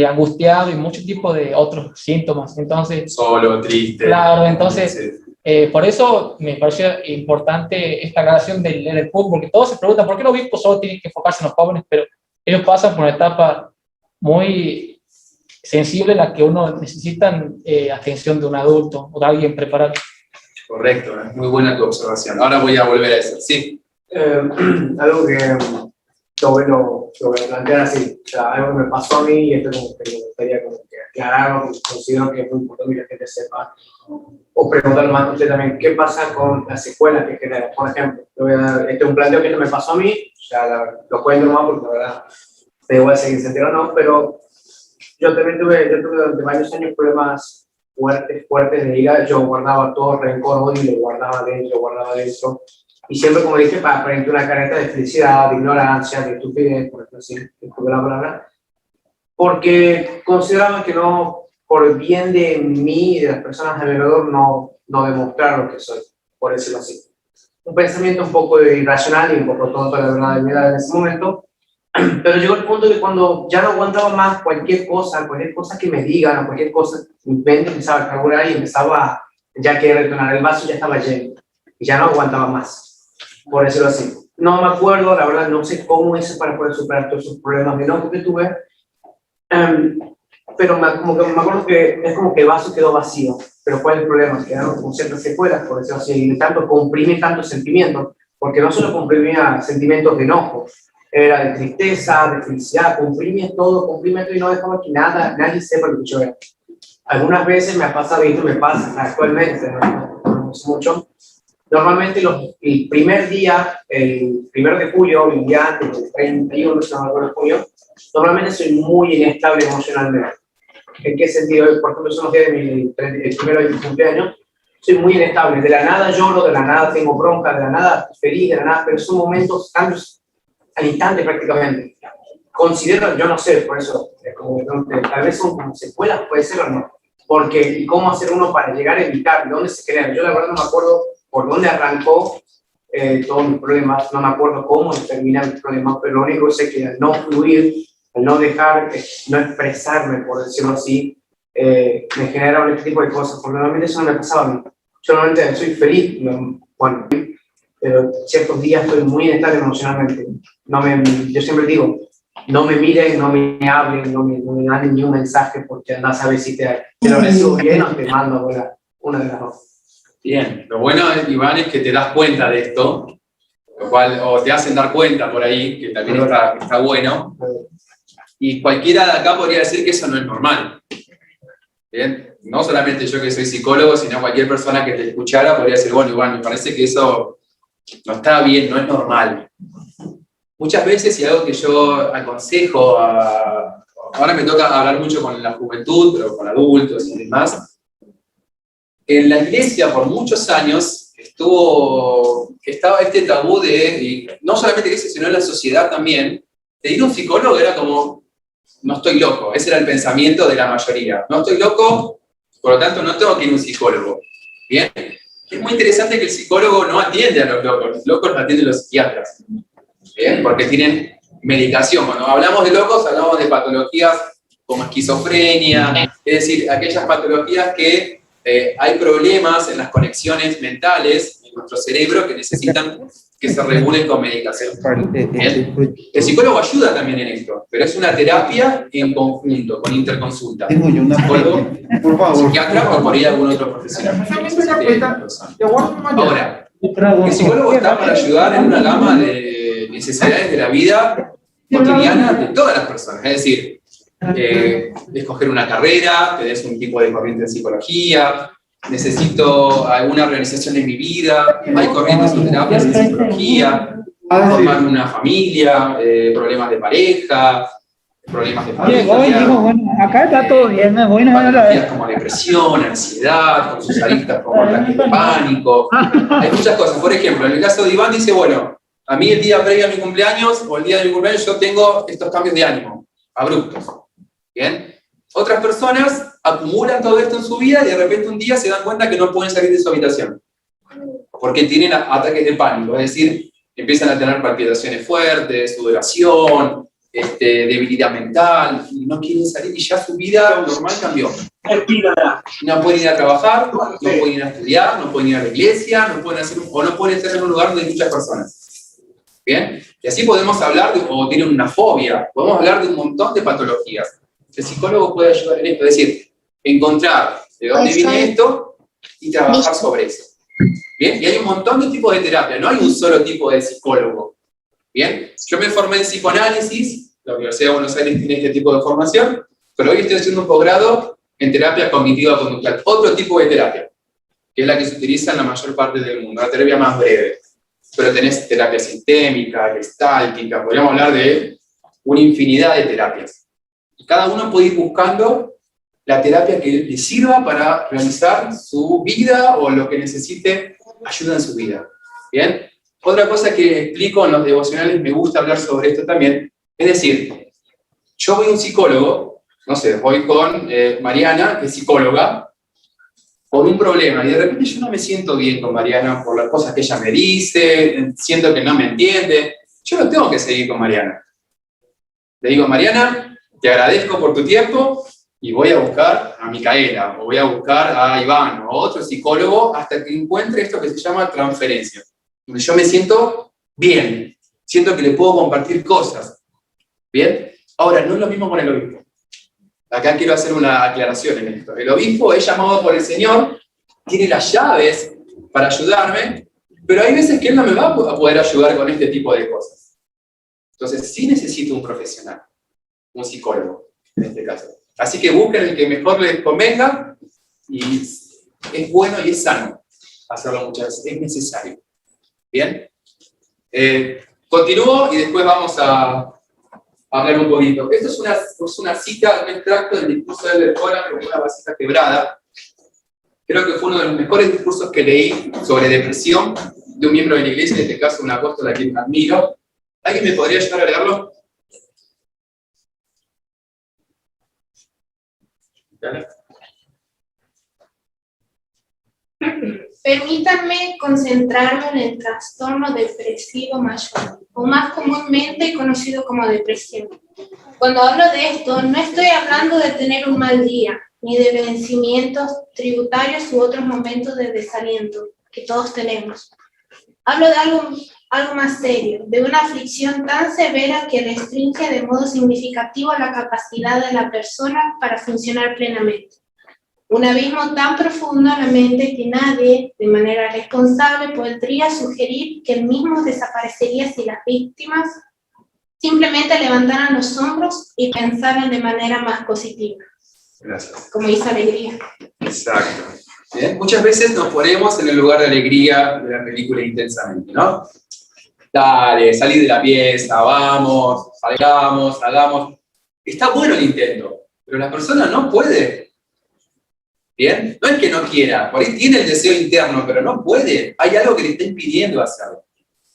angustiado y muchos tipos de otros síntomas. Entonces, solo, triste. Claro, entonces, por eso me pareció importante esta aclaración del fútbol, porque todos se preguntan por qué los obispos solo tienen que enfocarse en los jóvenes, pero ellos pasan por una etapa muy sensible en la que uno necesitan atención de un adulto o de alguien preparado. Correcto, es muy buena tu observación. Ahora voy a volver a eso. Sí. Algo que lo voy a plantear así, o sea, algo que me pasó a mí y esto como que me gustaría como que aclararlo, porque considero que es muy importante que la gente sepa, o preguntarlo más a usted también, ¿qué pasa con las secuelas que genera? Por ejemplo, este es un planteo que no me pasó a mí, o sea, lo cuento más porque la verdad da igual si se entera o no, pero yo también tuve durante varios años problemas fuertes de ira. Yo guardaba todo rencor, odio, y lo guardaba dentro. Y siempre, como dije, para aparentar una careta de felicidad, de ignorancia, de estupidez, por ejemplo, así, disculpe la palabra, porque consideraba que no, por bien de mí y de las personas alrededor, no demostrar lo que soy, por decirlo así. Un pensamiento un poco irracional y por lo tanto la verdad de mi edad en ese momento. Pero llegó el punto que cuando ya no aguantaba más cualquier cosa que me digan, o cualquier cosa, mi mente empezaba a carburar y empezaba ya a querer retornar. El vaso ya estaba lleno y ya no aguantaba más, por decirlo así. No me acuerdo, la verdad, no sé cómo hice para poder superar todos esos problemas de enojo que tuve, pero me acuerdo que es como que el vaso quedó vacío. Pero ¿cuál es el problema? Quedaron con ciertas secuelas, por decirlo así, y tanto comprimí tantos sentimientos, porque no solo comprimía sentimientos de enojo, era de tristeza, de felicidad, comprime todo y no dejaba que nadie sepa lo que yo era. Algunas veces me ha pasado, y esto me pasa actualmente, no sé mucho, normalmente el primer día, el 1 de julio, el día antes, el 31 de julio, normalmente soy muy inestable emocionalmente. ¿En qué sentido? Por ejemplo, son los días de el primero de mi cumpleaños, soy muy inestable, de la nada lloro, de la nada tengo bronca, de la nada feliz, de la nada, pero son momentos, cambios al instante prácticamente. Considero, yo no sé, por eso, tal vez son como secuelas, puede ser o no, porque ¿y cómo hacer uno para llegar a evitar? ¿De dónde se crean? Yo la verdad no me acuerdo por dónde arrancó todos mis problemas, no me acuerdo cómo terminan mis problemas, pero lo único que sé que al no fluir, al no dejar, no expresarme, por decirlo así, me generaron este tipo de cosas, porque normalmente eso no me pasaba a mí. Yo normalmente soy feliz, bueno, pero ciertos días estoy muy inestable emocionalmente. Yo siempre digo, no me miren, no me hablen, no me manden ni un mensaje, porque andás a ver si te lo recibo bien o te mando a volar. Una de las dos. Bien, lo bueno, Iván, es que te das cuenta de esto, lo cual, o te hacen dar cuenta por ahí, que también está bueno. Y cualquiera de acá podría decir que eso no es normal. Bien, no solamente yo que soy psicólogo, sino cualquier persona que te escuchara podría decir, bueno, Iván, me parece que eso no está bien, no es normal. Muchas veces, y algo que yo aconsejo, ahora me toca hablar mucho con la juventud, pero con adultos y demás, en la iglesia por muchos años estaba este tabú y no solamente iglesia, sino en la sociedad también, de ir a un psicólogo era como, no estoy loco, ese era el pensamiento de la mayoría, no estoy loco, por lo tanto no tengo que ir a un psicólogo. Bien, es muy interesante que el psicólogo no atiende a los locos atienden los psiquiatras. Bien, porque tienen medicación. Cuando hablamos de locos, hablamos de patologías como esquizofrenia, es decir, aquellas patologías que hay problemas en las conexiones mentales en nuestro cerebro que necesitan que se regulen con medicación. Bien. El psicólogo ayuda también en esto, pero es una terapia en conjunto, con interconsulta. Tengo yo una psicólogo, por favor, psiquiatra o por ahí algún otro profesional. Ahora, el psicólogo está para ayudar en una gama de necesidades de la vida cotidiana de todas las personas. Es decir, escoger una carrera, tenés un tipo de corriente en psicología, necesito alguna organización en mi vida, hay corrientes o terapias en psicología, formar una familia, problemas de pareja, problemas de familia. Bueno, acá está todo bien, me voy patologías como depresión, ansiedad, con sus aristas como ataques de pánico. Hay muchas cosas. Por ejemplo, en el caso de Iván dice, bueno, a mí el día previo a mi cumpleaños o el día de mi cumpleaños yo tengo estos cambios de ánimo, abruptos. ¿Bien? Otras personas acumulan todo esto en su vida y de repente un día se dan cuenta que no pueden salir de su habitación. Porque tienen ataques de pánico, es decir, empiezan a tener palpitaciones fuertes, sudoración, debilidad mental, y no quieren salir y ya su vida normal cambió. No pueden ir a trabajar, no pueden ir a estudiar, no pueden ir a la iglesia, no pueden hacer, o no pueden estar en un lugar donde hay muchas personas. ¿Bien? Y así podemos hablar o tienen una fobia, podemos hablar de un montón de patologías. El psicólogo puede ayudar en esto, es decir, encontrar de dónde viene esto y trabajar sobre eso. ¿Bien? Y hay un montón de tipos de terapia, no hay un solo tipo de psicólogo. ¿Bien? Yo me formé en psicoanálisis, la Universidad de Buenos Aires tiene este tipo de formación, pero hoy estoy haciendo un posgrado en terapia cognitiva conductual, otro tipo de terapia, que es la que se utiliza en la mayor parte del mundo, una terapia más breve. Pero tenés terapia sistémica, gestáltica, podríamos hablar de una infinidad de terapias. Y cada uno puede ir buscando la terapia que le sirva para realizar su vida o lo que necesite ayuda en su vida. ¿Bien? Otra cosa que explico en los devocionales, me gusta hablar sobre esto también, es decir, yo voy a un psicólogo, no sé, voy con Mariana, que es psicóloga, por un problema, y de repente yo no me siento bien con Mariana por las cosas que ella me dice, siento que no me entiende, yo no tengo que seguir con Mariana. Le digo, Mariana, te agradezco por tu tiempo, y voy a buscar a Micaela, o voy a buscar a Iván, o otro psicólogo, hasta que encuentre esto que se llama transferencia. Donde yo me siento bien, siento que le puedo compartir cosas. ¿Bien? Ahora, no es lo mismo con el obispo. Acá quiero hacer una aclaración en esto. El obispo es llamado por el Señor, tiene las llaves para ayudarme, pero hay veces que él no me va a poder ayudar con este tipo de cosas. Entonces, sí necesito un profesional, un psicólogo, en este caso. Así que busquen el que mejor les convenga, y es bueno y es sano hacerlo muchas veces, es necesario. ¿Bien? Continúo y después vamos a hablar un poquito. Esto es una cita, un extracto del discurso de Lertora con una vasija quebrada. Creo que fue uno de los mejores discursos que leí sobre depresión de un miembro de la iglesia, en este caso un apóstol a quien admiro. ¿Alguien me podría ayudar a leerlo? ¿Dale? Permítanme concentrarme en el trastorno depresivo mayor, o más comúnmente conocido como depresión. Cuando hablo de esto, no estoy hablando de tener un mal día, ni de vencimientos tributarios u otros momentos de desaliento que todos tenemos. Hablo de algo más serio, de una aflicción tan severa que restringe de modo significativo la capacidad de la persona para funcionar plenamente. Un abismo tan profundo en la mente que nadie, de manera responsable, podría sugerir que el mismo desaparecería si las víctimas simplemente levantaran los hombros y pensaran de manera más positiva. Gracias. Como hizo Alegría. Exacto. ¿Bien? Muchas veces nos ponemos en el lugar de alegría de la película intensamente, ¿no? Dale, salí de la pieza, vamos, salgamos, hagamos. Está bueno el intento, pero la persona no puede. ¿Bien? No es que no quiera, por ahí tiene el deseo interno, pero no puede. Hay algo que le está impidiendo hacerlo.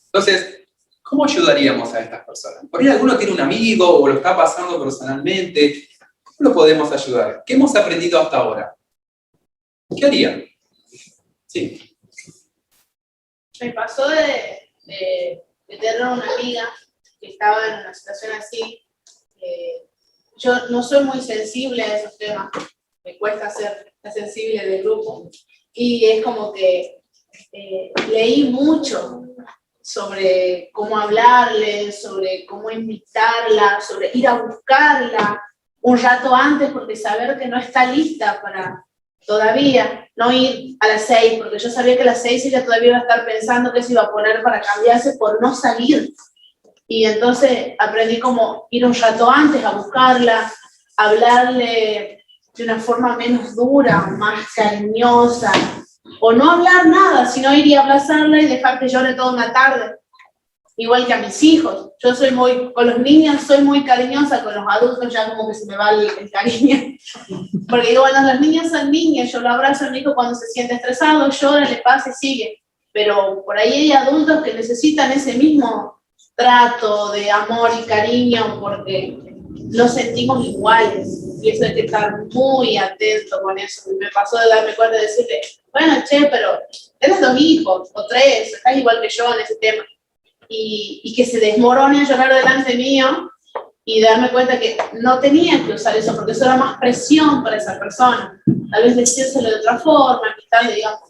Entonces, ¿cómo ayudaríamos a estas personas? Por ahí alguno tiene un amigo o lo está pasando personalmente. ¿Cómo lo podemos ayudar? ¿Qué hemos aprendido hasta ahora? ¿Qué haría? Sí. Me pasó de tener una amiga que estaba en una situación así. Yo no soy muy sensible a esos temas, me cuesta ser la sensible del grupo. Y es como que leí mucho sobre cómo hablarle, sobre cómo invitarla, sobre ir a buscarla un rato antes, porque saber que no está lista para todavía, no ir a las 6, porque yo sabía que a las 6 ella todavía iba a estar pensando que se iba a poner para cambiarse por no salir. Y entonces aprendí como ir un rato antes a buscarla, hablarle de una forma menos dura, más cariñosa, o no hablar nada, sino ir y abrazarla y dejar que llore toda una tarde. Igual que a mis hijos. Yo soy con los niños soy muy cariñosa, con los adultos ya como que se me va el cariño. Porque digo, bueno, los niños son niñas, yo lo abrazo a mi hijo cuando se siente estresado, llora, le pasa y sigue. Pero por ahí hay adultos que necesitan ese mismo trato de amor y cariño porque nos sentimos iguales. Y eso hay que estar muy atento con eso. Me pasó de darme cuenta de decirle, bueno, che, pero tienes 2 hijos o 3, estás igual que yo en ese tema. Y que se desmorone a llorar delante mío y darme cuenta que no tenía que usar eso porque eso era más presión para esa persona. Tal vez decírselo de otra forma, quitarle, digamos.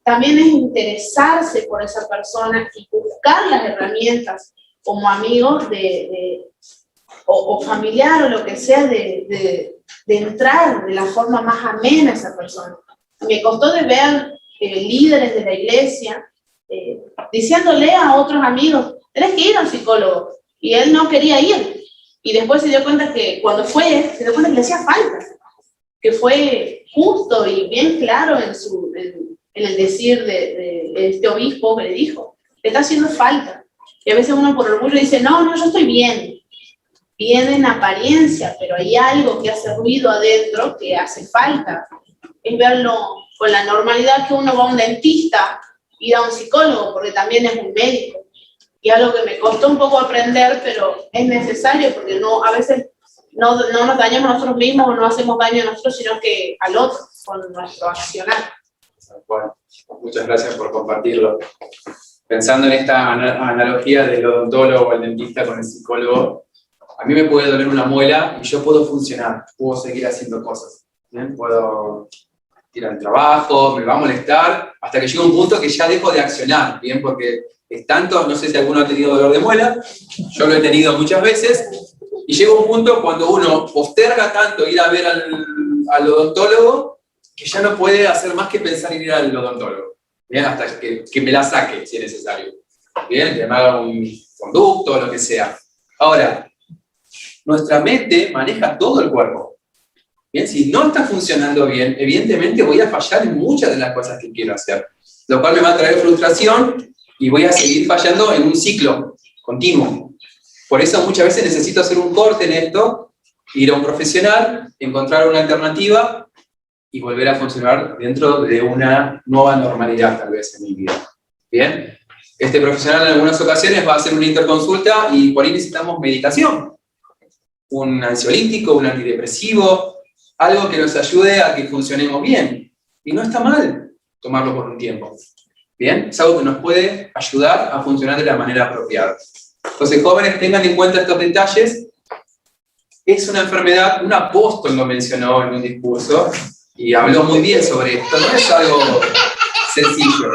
También es interesarse por esa persona y buscar las herramientas como amigos o familiar o lo que sea de entrar de la forma más amena a esa persona. Me costó de ver líderes de la iglesia diciéndole a otros amigos, tenés que ir a un psicólogo, y él no quería ir, y después se dio cuenta que cuando fue, se dio cuenta que le hacía falta, que fue justo y bien claro en el decir de este obispo que le dijo, le está haciendo falta, y a veces uno por orgullo dice, no, yo estoy bien en apariencia, pero hay algo que hace ruido adentro que hace falta, es verlo con la normalidad que uno va a un dentista, ir a un psicólogo, porque también es un médico. Y algo que me costó un poco aprender, pero es necesario, porque a veces no nos dañamos a nosotros mismos o no hacemos daño a nosotros, sino que al otro, con nuestro accionar. Bueno, muchas gracias por compartirlo. Pensando en esta analogía del odontólogo o el dentista con el psicólogo, a mí me puede doler una muela y yo puedo funcionar, puedo seguir haciendo cosas. ¿Bien? Puedo ir al trabajo, me va a molestar, hasta que llega un punto que ya dejo de accionar, ¿bien? Porque es tanto, no sé si alguno ha tenido dolor de muela, yo lo he tenido muchas veces, y llega un punto cuando uno posterga tanto ir a ver al odontólogo, que ya no puede hacer más que pensar en ir al odontólogo, ¿bien? Hasta que me la saque, si es necesario, ¿bien? Que me haga un conducto, lo que sea. Ahora, nuestra mente maneja todo el cuerpo. Bien, si no está funcionando bien, evidentemente voy a fallar en muchas de las cosas que quiero hacer, lo cual me va a traer frustración y voy a seguir fallando en un ciclo continuo. Por eso muchas veces necesito hacer un corte en esto, ir a un profesional, encontrar una alternativa y volver a funcionar dentro de una nueva normalidad tal vez en mi vida. Bien, este profesional en algunas ocasiones va a hacer una interconsulta y por ahí necesitamos medicación, un ansiolítico, un antidepresivo, algo que nos ayude a que funcionemos bien. Y no está mal tomarlo por un tiempo. ¿Bien? Es algo que nos puede ayudar a funcionar de la manera apropiada. Entonces, jóvenes, tengan en cuenta estos detalles. Es una enfermedad, un apóstol lo mencionó en un discurso, y habló muy bien sobre esto. No es algo sencillo.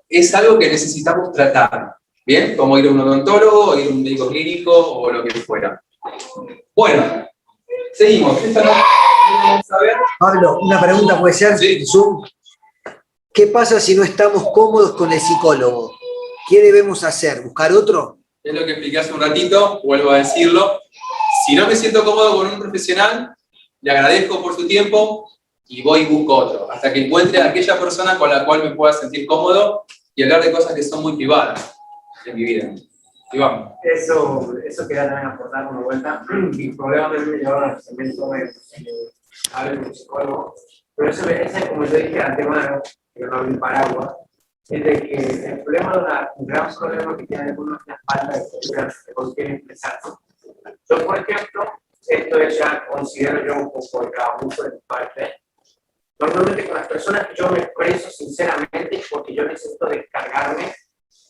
Es algo que necesitamos tratar. ¿Bien? Como ir a un odontólogo, ir a un médico clínico, o lo que fuera. Bueno. Seguimos. Esta no vamos a ver. Pablo, una pregunta puede ser. Sí. Zoom. ¿Qué pasa si no estamos cómodos con el psicólogo? ¿Qué debemos hacer? ¿Buscar otro? Es lo que expliqué hace un ratito, vuelvo a decirlo. Si no me siento cómodo con un profesional, le agradezco por su tiempo y voy y busco otro, hasta que encuentre a aquella persona con la cual me pueda sentir cómodo y hablar de cosas que son muy privadas en mi vida. Y vamos. Eso quería también aportar una vuelta. Mi problema también me llevaron a también hablar con un psicólogo, pero eso como yo dije antemano, que no hablo paraguas, es de que el problema un gran problema que tiene algunos es la falta de confianza, de poder expresarse. Yo, por ejemplo, esto ya considero yo un poco de abuso de mi parte. Normalmente con las personas que yo me expreso sinceramente es porque yo necesito descargarme,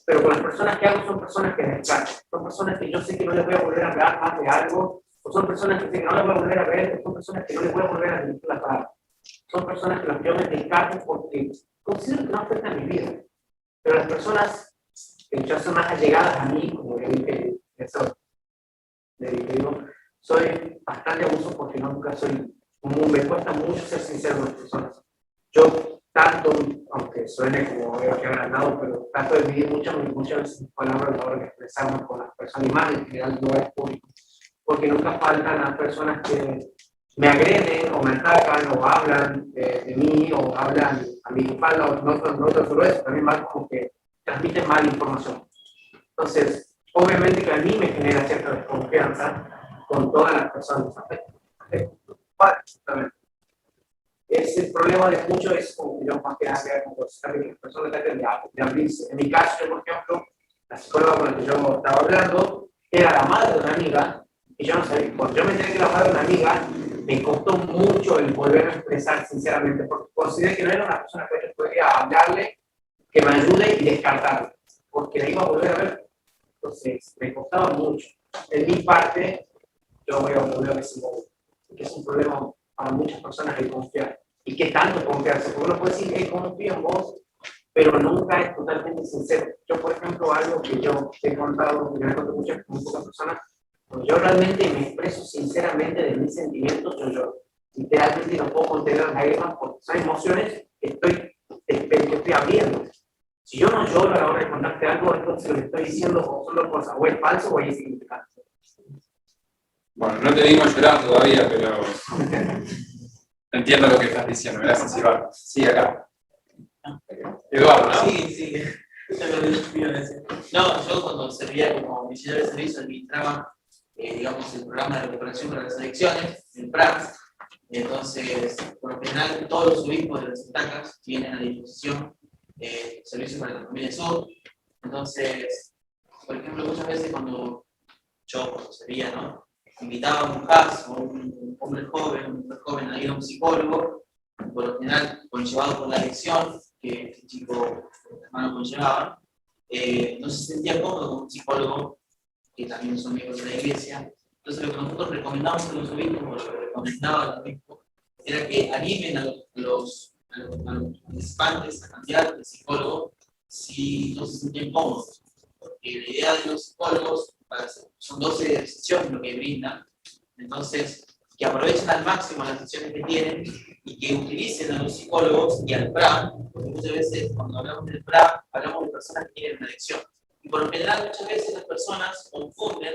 pero con las personas que hago son personas que descargan, son personas que yo sé que no les voy a volver a hablar más de algo, o son personas que sé que no les voy a volver a ver, o son personas que no les voy a volver a dirigir la palabra. Son personas que las que yo me descargo porque considero que no afectan mi vida. Pero las personas que ya son más allegadas a mí, como yo dije, eso, le digo, soy bastante abuso porque nunca soy, me cuesta mucho ser sincero con las personas. Yo tanto, aunque suene como veo que agrandado, pero trato de medir muchas veces mis palabras a la hora de expresarme con las personas, y más en general no es público, porque nunca faltan las personas que me agreden o me atacan o hablan de mí o hablan a mi espalda, o no solo eso, también más como que transmiten mala información. Entonces, obviamente que a mí me genera cierta desconfianza con todas las personas. Ese problema de mucho es como que yo más que nada como que las personas traten de abrirse. En mi caso, yo, por ejemplo, la psicóloga con la que yo estaba hablando era la madre de una amiga, y yo no sabía, cuando yo me enteré que la madre de una amiga, me costó mucho el volver a expresar sinceramente, porque consideré que no era una persona que yo podría hablarle, que me ayude y descartarle, porque la iba a volver a ver. Entonces, me costaba mucho. En mi parte, yo voy a volver a decir que es un problema para muchas personas el confiar. ¿Y qué tanto confiarse? Porque uno puede decir que confío en vos, pero nunca es totalmente sincero. Yo, por ejemplo, algo que yo he contado, que me he contado muchas personas, cuando yo realmente me expreso sinceramente de mis sentimientos, yo literalmente no puedo contener las lágrimas porque son emociones que estoy abriendo. Si yo no lloro a la hora de contarte algo, entonces lo que estoy diciendo son dos cosas, o es falso o es insignificante. Bueno, no te vimos llorar todavía, pero entiendo lo que estás diciendo. Gracias, Iván. Sí, acá. Eduardo, ¿no? Sí. No, yo cuando servía como misionero de servicio administraba, digamos, el programa de recuperación para las adicciones, el PRAS. Entonces, por lo general, todos los obispos de las estacas tienen a disposición servicios para la familia sur. Entonces, por ejemplo, muchas veces cuando servía, ¿no?, invitaba a un caso, a un hombre joven, una mujer joven a ir a un psicólogo, por lo general conllevado por la adicción que este chico, el hermano, conllevaba, no se sentía cómodo con un psicólogo, que también son miembros de la iglesia. Entonces, lo que nosotros recomendamos a los obispos, o lo que recomendaba a los obispos, era que animen a los participantes a cambiar de psicólogo si no se sentían cómodos. Porque la idea de los psicólogos son 12 sesiones lo que brindan, entonces que aprovechen al máximo las sesiones que tienen y que utilicen a los psicólogos y al PRA, porque muchas veces cuando hablamos del PRA hablamos de personas que tienen una adicción. Y por lo general muchas veces las personas confunden,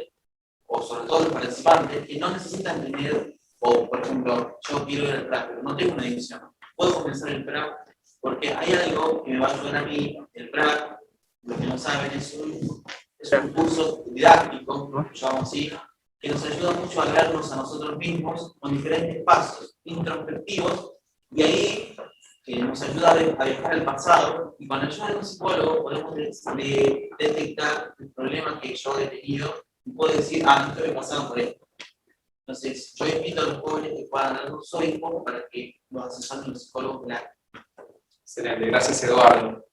o sobre todo los participantes, que no necesitan tener, o por ejemplo, yo quiero ir al PRA, pero no tengo una adicción. Puedo comenzar el PRA porque hay algo que me va a ayudar a mí. El PRA, lo que no saben, es un curso didáctico, yo llamo así, que nos ayuda mucho a vernos a nosotros mismos con diferentes pasos introspectivos, y ahí nos ayuda a viajar al pasado, y con la ayuda de un psicólogo podemos detectar el problema que yo he tenido y puedo decir, no estoy pasando por esto. Entonces, yo invito a los jóvenes que puedan dar los obispos para que los asesoren los psicólogos del área. Excelente, gracias, Eduardo.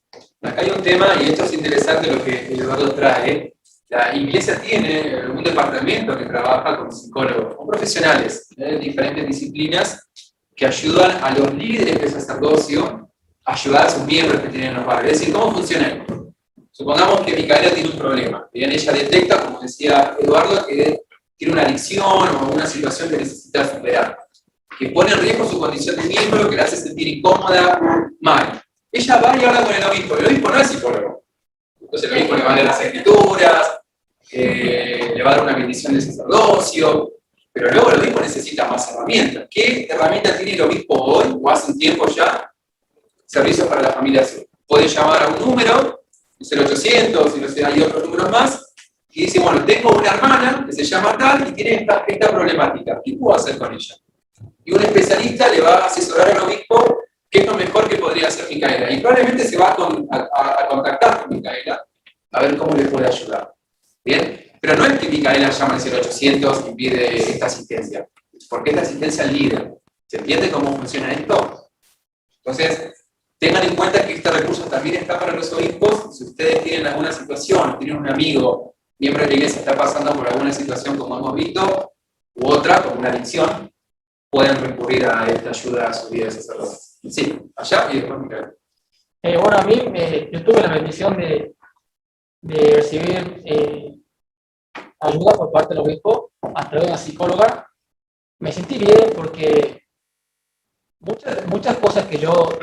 Acá hay un tema, y esto es interesante lo que Eduardo trae. La iglesia tiene un departamento que trabaja con psicólogos, con profesionales de diferentes disciplinas que ayudan a los líderes de sacerdocio a ayudar a sus miembros que tienen los barrios. Es decir, ¿cómo funciona esto? Supongamos que Micaela tiene un problema. Bien, ella detecta, como decía Eduardo, que tiene una adicción o una situación que necesita superar. que pone en riesgo su condición de miembro, que la hace sentir incómoda, mal. Ella va y habla con el obispo no es psicólogo. Entonces el obispo le va a leer las escrituras, le va a dar una bendición de sacerdocio, pero luego el obispo necesita más herramientas. ¿Qué herramienta tiene el obispo hoy, o hace un tiempo ya? Servicios para la familia Zoom. Puede llamar a un número, el 0800, y no sé, hay otros números más, y dice, bueno, tengo una hermana que se llama tal y tiene esta problemática. ¿Qué puedo hacer con ella? Y un especialista le va a asesorar al obispo qué es lo mejor que podría hacer Micaela. Y probablemente se va a contactar con Micaela a ver cómo le puede ayudar. ¿Bien? Pero no es que Micaela llama al 0800 y pide esta asistencia, porque esta asistencia es líder. ¿Se entiende cómo funciona esto? Entonces, tengan en cuenta que este recurso también está para los obispos. Si ustedes tienen alguna situación, tienen un amigo, miembro de la iglesia, está pasando por alguna situación como hemos visto, u otra, como una adicción, pueden recurrir a esta ayuda a su vida de sacerdote. Sí, allá y después Micaela. Bueno, a mí, yo tuve la bendición de recibir ayuda por parte del obispo a través de una psicóloga. Me sentí bien porque muchas cosas que yo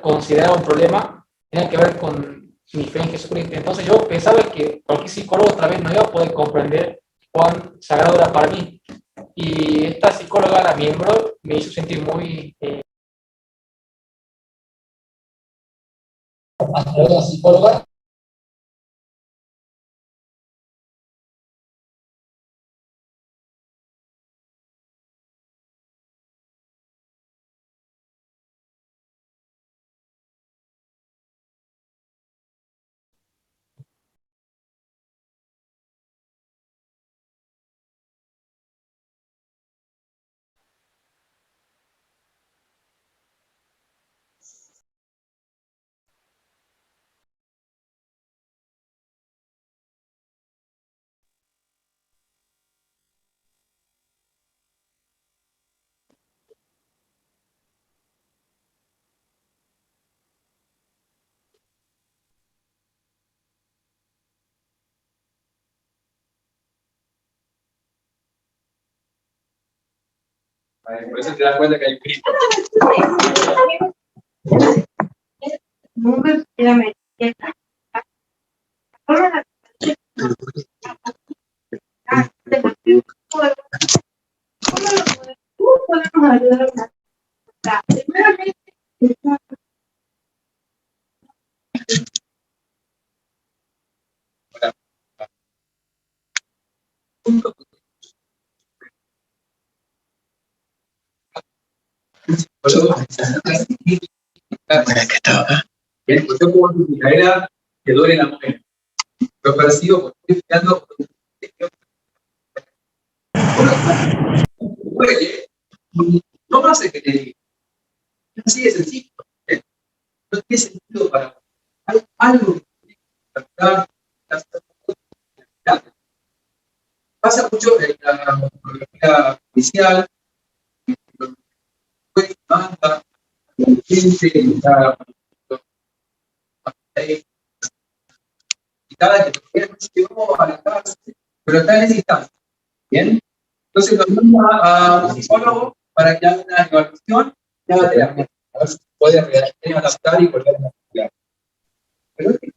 consideraba un problema tenían que ver con mi fe en Jesucristo. Entonces yo pensaba que cualquier psicólogo otra vez no iba a poder comprender cuán sagrado era para mí. Y esta psicóloga, la miembro, me hizo sentir muy... a través de la psicóloga. Por eso te das cuenta que hay Cristo. Bien, pues yo como en Micaela que duele la mujer. Lo percibo porque estoy fijando. Duele, no va a ser que te diga. Es así de sencillo. No tiene sentido para algo que tiene que tratar. Pasa mucho en la fotografía judicial, manda, la gente está y cada que llegó a la casa, pero está en esa instancia. Bien, entonces nos manda a un psicólogo para que haga una evaluación y haga terapia. A ver si puede adaptar y volver a estudiar. Pero es que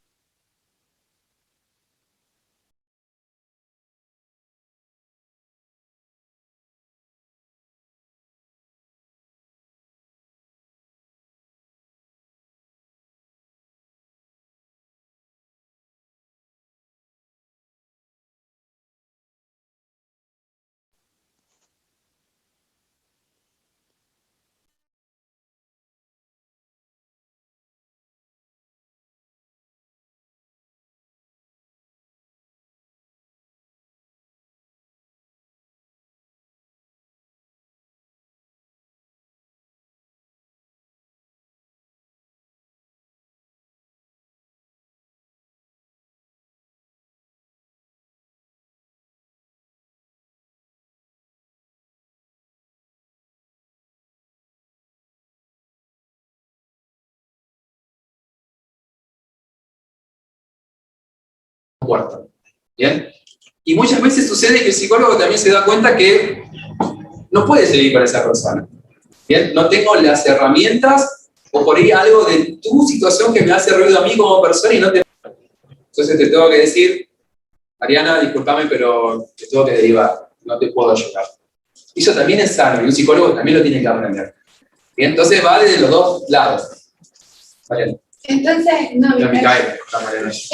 cuarto. Bien. Y muchas veces sucede que el psicólogo también se da cuenta que no puedes seguir con esa persona. ¿Bien? No tengo las herramientas o por ahí algo de tu situación que me hace ruido a mí como persona y no te... Entonces te tengo que decir, Ariana, discúlpame, pero te tengo que derivar, no te puedo ayudar. Y eso también es sano y un psicólogo también lo tiene que aprender. Bien, entonces va desde los dos lados. Vale. Entonces, no, entonces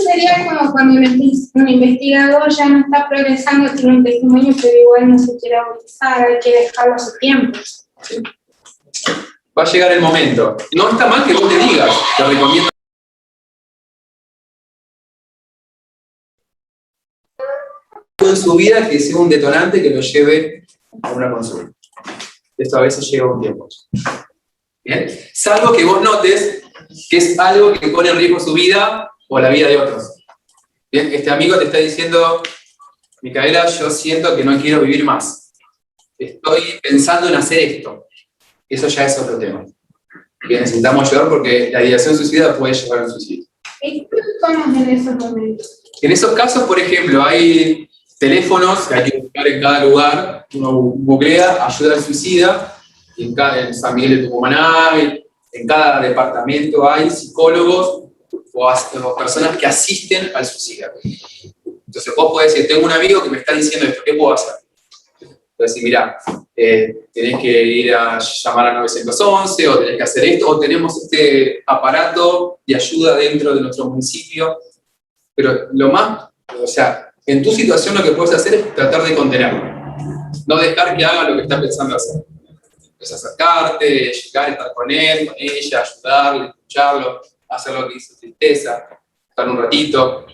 sería como cuando un investigador ya no está progresando, tiene un testimonio, pero igual no se quiere bautizar, hay que dejarlo a su tiempo. Sí. Va a llegar el momento. No está mal que vos te digas, te recomiendo. En su vida que sea un detonante que lo lleve a una consulta. Esto a veces lleva un tiempo. ¿Bien? Salvo que vos notes que es algo que pone en riesgo su vida o la vida de otros. Bien, este amigo te está diciendo, Micaela, yo siento que no quiero vivir más. Estoy pensando en hacer esto. Eso ya es otro tema. Bien, necesitamos ayudar porque la ideación suicida puede llevar a un suicidio. ¿Y cómo estamos en esos momentos? En esos casos, por ejemplo, hay teléfonos que hay que buscar en cada lugar. Uno googlea ayuda al suicida, y en San Miguel de Tucumán en cada departamento hay psicólogos o personas que asisten al suicida. Entonces vos podés decir, tengo un amigo que me está diciendo esto, ¿qué puedo hacer? Entonces, decir, mira, tenés que ir a llamar a 911, o tenés que hacer esto, o tenemos este aparato de ayuda dentro de nuestro municipio. Pero lo más, o sea, en tu situación lo que puedes hacer es tratar de contenerlo. No dejar que haga lo que está pensando hacer. Es acercarte, llegar, estar con él, con ella, ayudarle, escucharlo, hacer lo que dice tristeza, estar un ratito.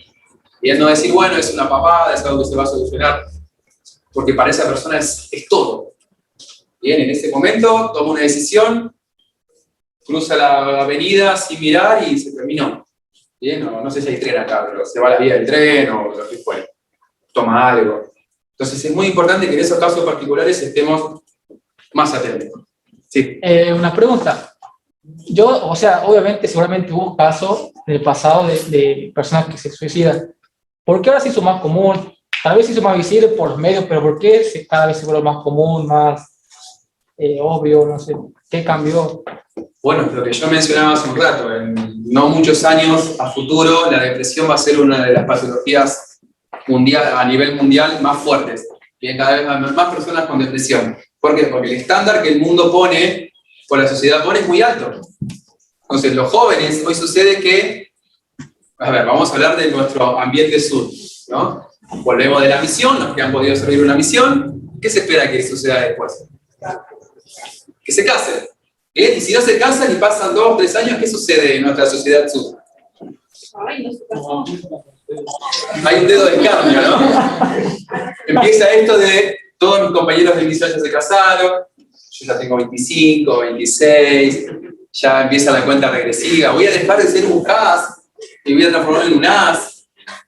Y no decir, bueno, es una papada, es algo que se va a solucionar. Porque para esa persona es todo. Bien, en ese momento toma una decisión, cruza la avenida sin mirar y se terminó. Bien, no sé si hay tren acá, pero se va la vía del tren o lo que fuera. Toma algo. Entonces es muy importante que en esos casos particulares estemos más atentos. Sí. Una pregunta. Yo, o sea, obviamente, seguramente hubo un caso en el pasado de personas que se suicidan. ¿Por qué ahora se hizo más común? Tal vez se hizo más visible por los medios, pero ¿por qué cada vez se vuelve más común, más obvio? No sé, ¿qué cambió? Bueno, lo que yo mencionaba hace un rato, en no muchos años a futuro, la depresión va a ser una de las patologías a nivel mundial más fuertes. Bien, cada vez más personas con depresión. ¿Por qué? Porque el estándar que el mundo pone, o la sociedad pone, es muy alto. Entonces, los jóvenes, hoy sucede que, a ver, vamos a hablar de nuestro ambiente sur, ¿no? Volvemos de la misión, los que han podido servir una misión, ¿qué se espera que suceda después? Que se casen. ¿Bien? Y si no se casan y pasan 2 o 3 años, ¿qué sucede en nuestra sociedad sur? Hay un dedo de escarnio, ¿no? Empieza esto de todos mis compañeros de 18 años se casaron, yo ya tengo 25, 26, ya empieza la cuenta regresiva, voy a dejar de ser un CAS y voy a transformarme en un AS,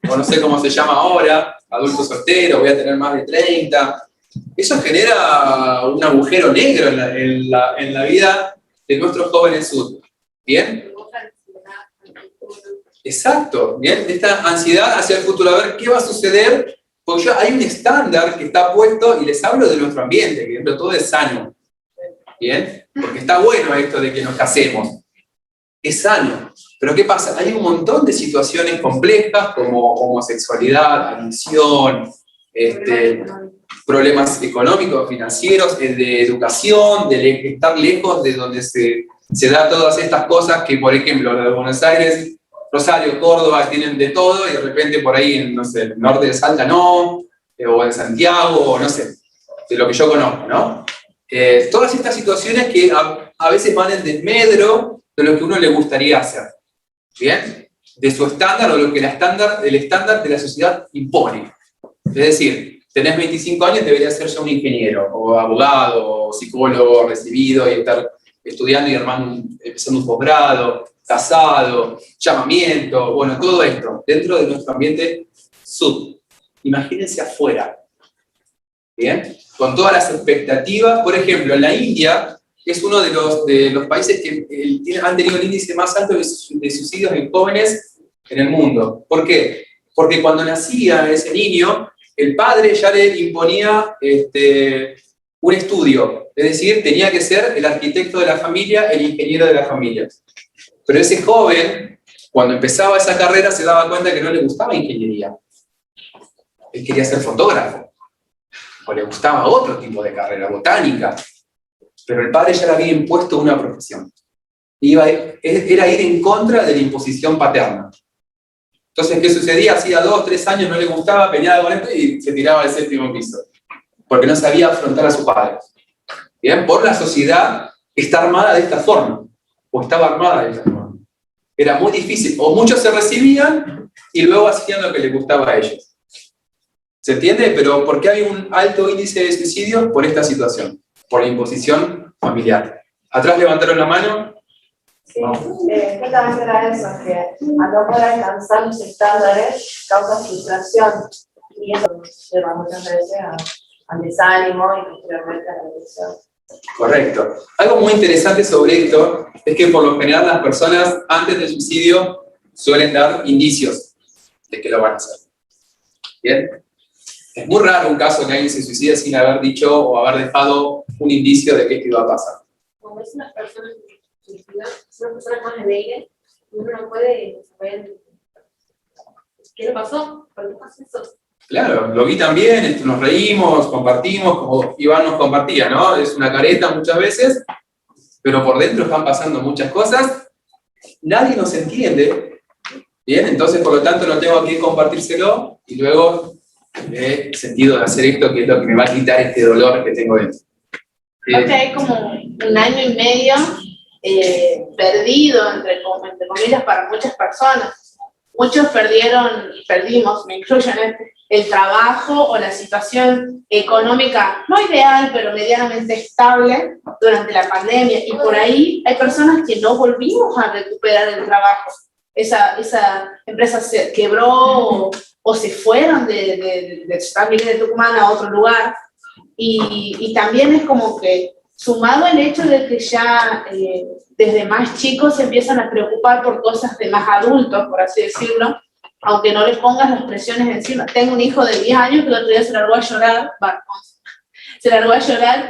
o no sé cómo se llama ahora, adulto soltero, voy a tener más de 30. Eso genera un agujero negro en la vida de nuestros jóvenes sur. ¿Bien? Exacto, ¿bien? Esta ansiedad hacia el futuro, a ver qué va a suceder, porque hay un estándar que está puesto, y les hablo de nuestro ambiente, que todo es sano, ¿bien? Porque está bueno esto de que nos casemos, es sano, pero ¿qué pasa? Hay un montón de situaciones complejas, como homosexualidad, adicción, problemas económicos, financieros, de educación, de estar lejos de donde se da todas estas cosas que, por ejemplo, lo de Buenos Aires, Rosario, Córdoba, tienen de todo, y de repente por ahí en, no sé, el norte de Salta no, o en Santiago, o no sé, de lo que yo conozco, ¿no? Todas estas situaciones que a veces van en desmedro de lo que uno le gustaría hacer, ¿bien? De su estándar, o lo que el estándar de la sociedad impone. Es decir, tenés 25 años, deberías ser ya un ingeniero, o abogado, o psicólogo recibido, y estar estudiando y empezando un posgrado, casado, llamamiento, bueno, todo esto, dentro de nuestro ambiente sub. Imagínense afuera, ¿bien? Con todas las expectativas. Por ejemplo, en la India es uno de los países que han tenido el índice más alto de suicidios en jóvenes en el mundo. ¿Por qué? Porque cuando nacía ese niño, el padre ya le imponía un estudio, es decir, tenía que ser el arquitecto de la familia, el ingeniero de la familia. Pero ese joven, cuando empezaba esa carrera, se daba cuenta que no le gustaba ingeniería. Él quería ser fotógrafo, o le gustaba otro tipo de carrera, botánica. Pero el padre ya le había impuesto una profesión. Era ir en contra de la imposición paterna. Entonces, ¿qué sucedía? Hacía 2 o 3 años no le gustaba, peleaba con esto y se tiraba del 7º piso. Porque no sabía afrontar a su padre. ¿Bien? Por la sociedad está armada de esta forma. O estaba armada de esta forma. Era muy difícil. O muchos se recibían y luego hacían lo que les gustaba a ellos. ¿Se entiende? Pero ¿por qué hay un alto índice de suicidio? Por esta situación. Por la imposición familiar. Atrás levantaron la mano. Sí, justamente era eso, que al no poder alcanzar los estándares causa frustración y eso lleva muchas veces al desánimo y posteriormente a la depresión. Correcto. Algo muy interesante sobre esto es que por lo general las personas antes del suicidio suelen dar indicios de que lo van a hacer. ¿Bien? Es muy raro un caso que alguien se suicida sin haber dicho o haber dejado un indicio de que esto iba a pasar. Como es una persona son personas más alegres, uno no puede saber qué le pasó, por qué pasó eso. Claro, lo vi también, nos reímos, compartimos, como Iván nos compartía, ¿no? Es una careta muchas veces, pero por dentro están pasando muchas cosas, nadie nos entiende, ¿bien? Entonces, por lo tanto, no tengo que compartírselo y luego he sentido de hacer esto, que es lo que me va a quitar este dolor que tengo dentro. Hay como 1 año y medio perdido, entre comillas, para muchas personas. Muchos perdimos, me incluyo en el trabajo o la situación económica, no ideal, pero medianamente estable durante la pandemia. Y por ahí hay personas que no volvimos a recuperar el trabajo. Esa empresa se quebró o se fueron también de Tucumán a otro lugar. Y también es como que, sumado al hecho de que ya desde más chicos se empiezan a preocupar por cosas de más adultos, por así decirlo, aunque no les pongas las presiones encima. Tengo un hijo de 10 años que el otro día se largó a llorar,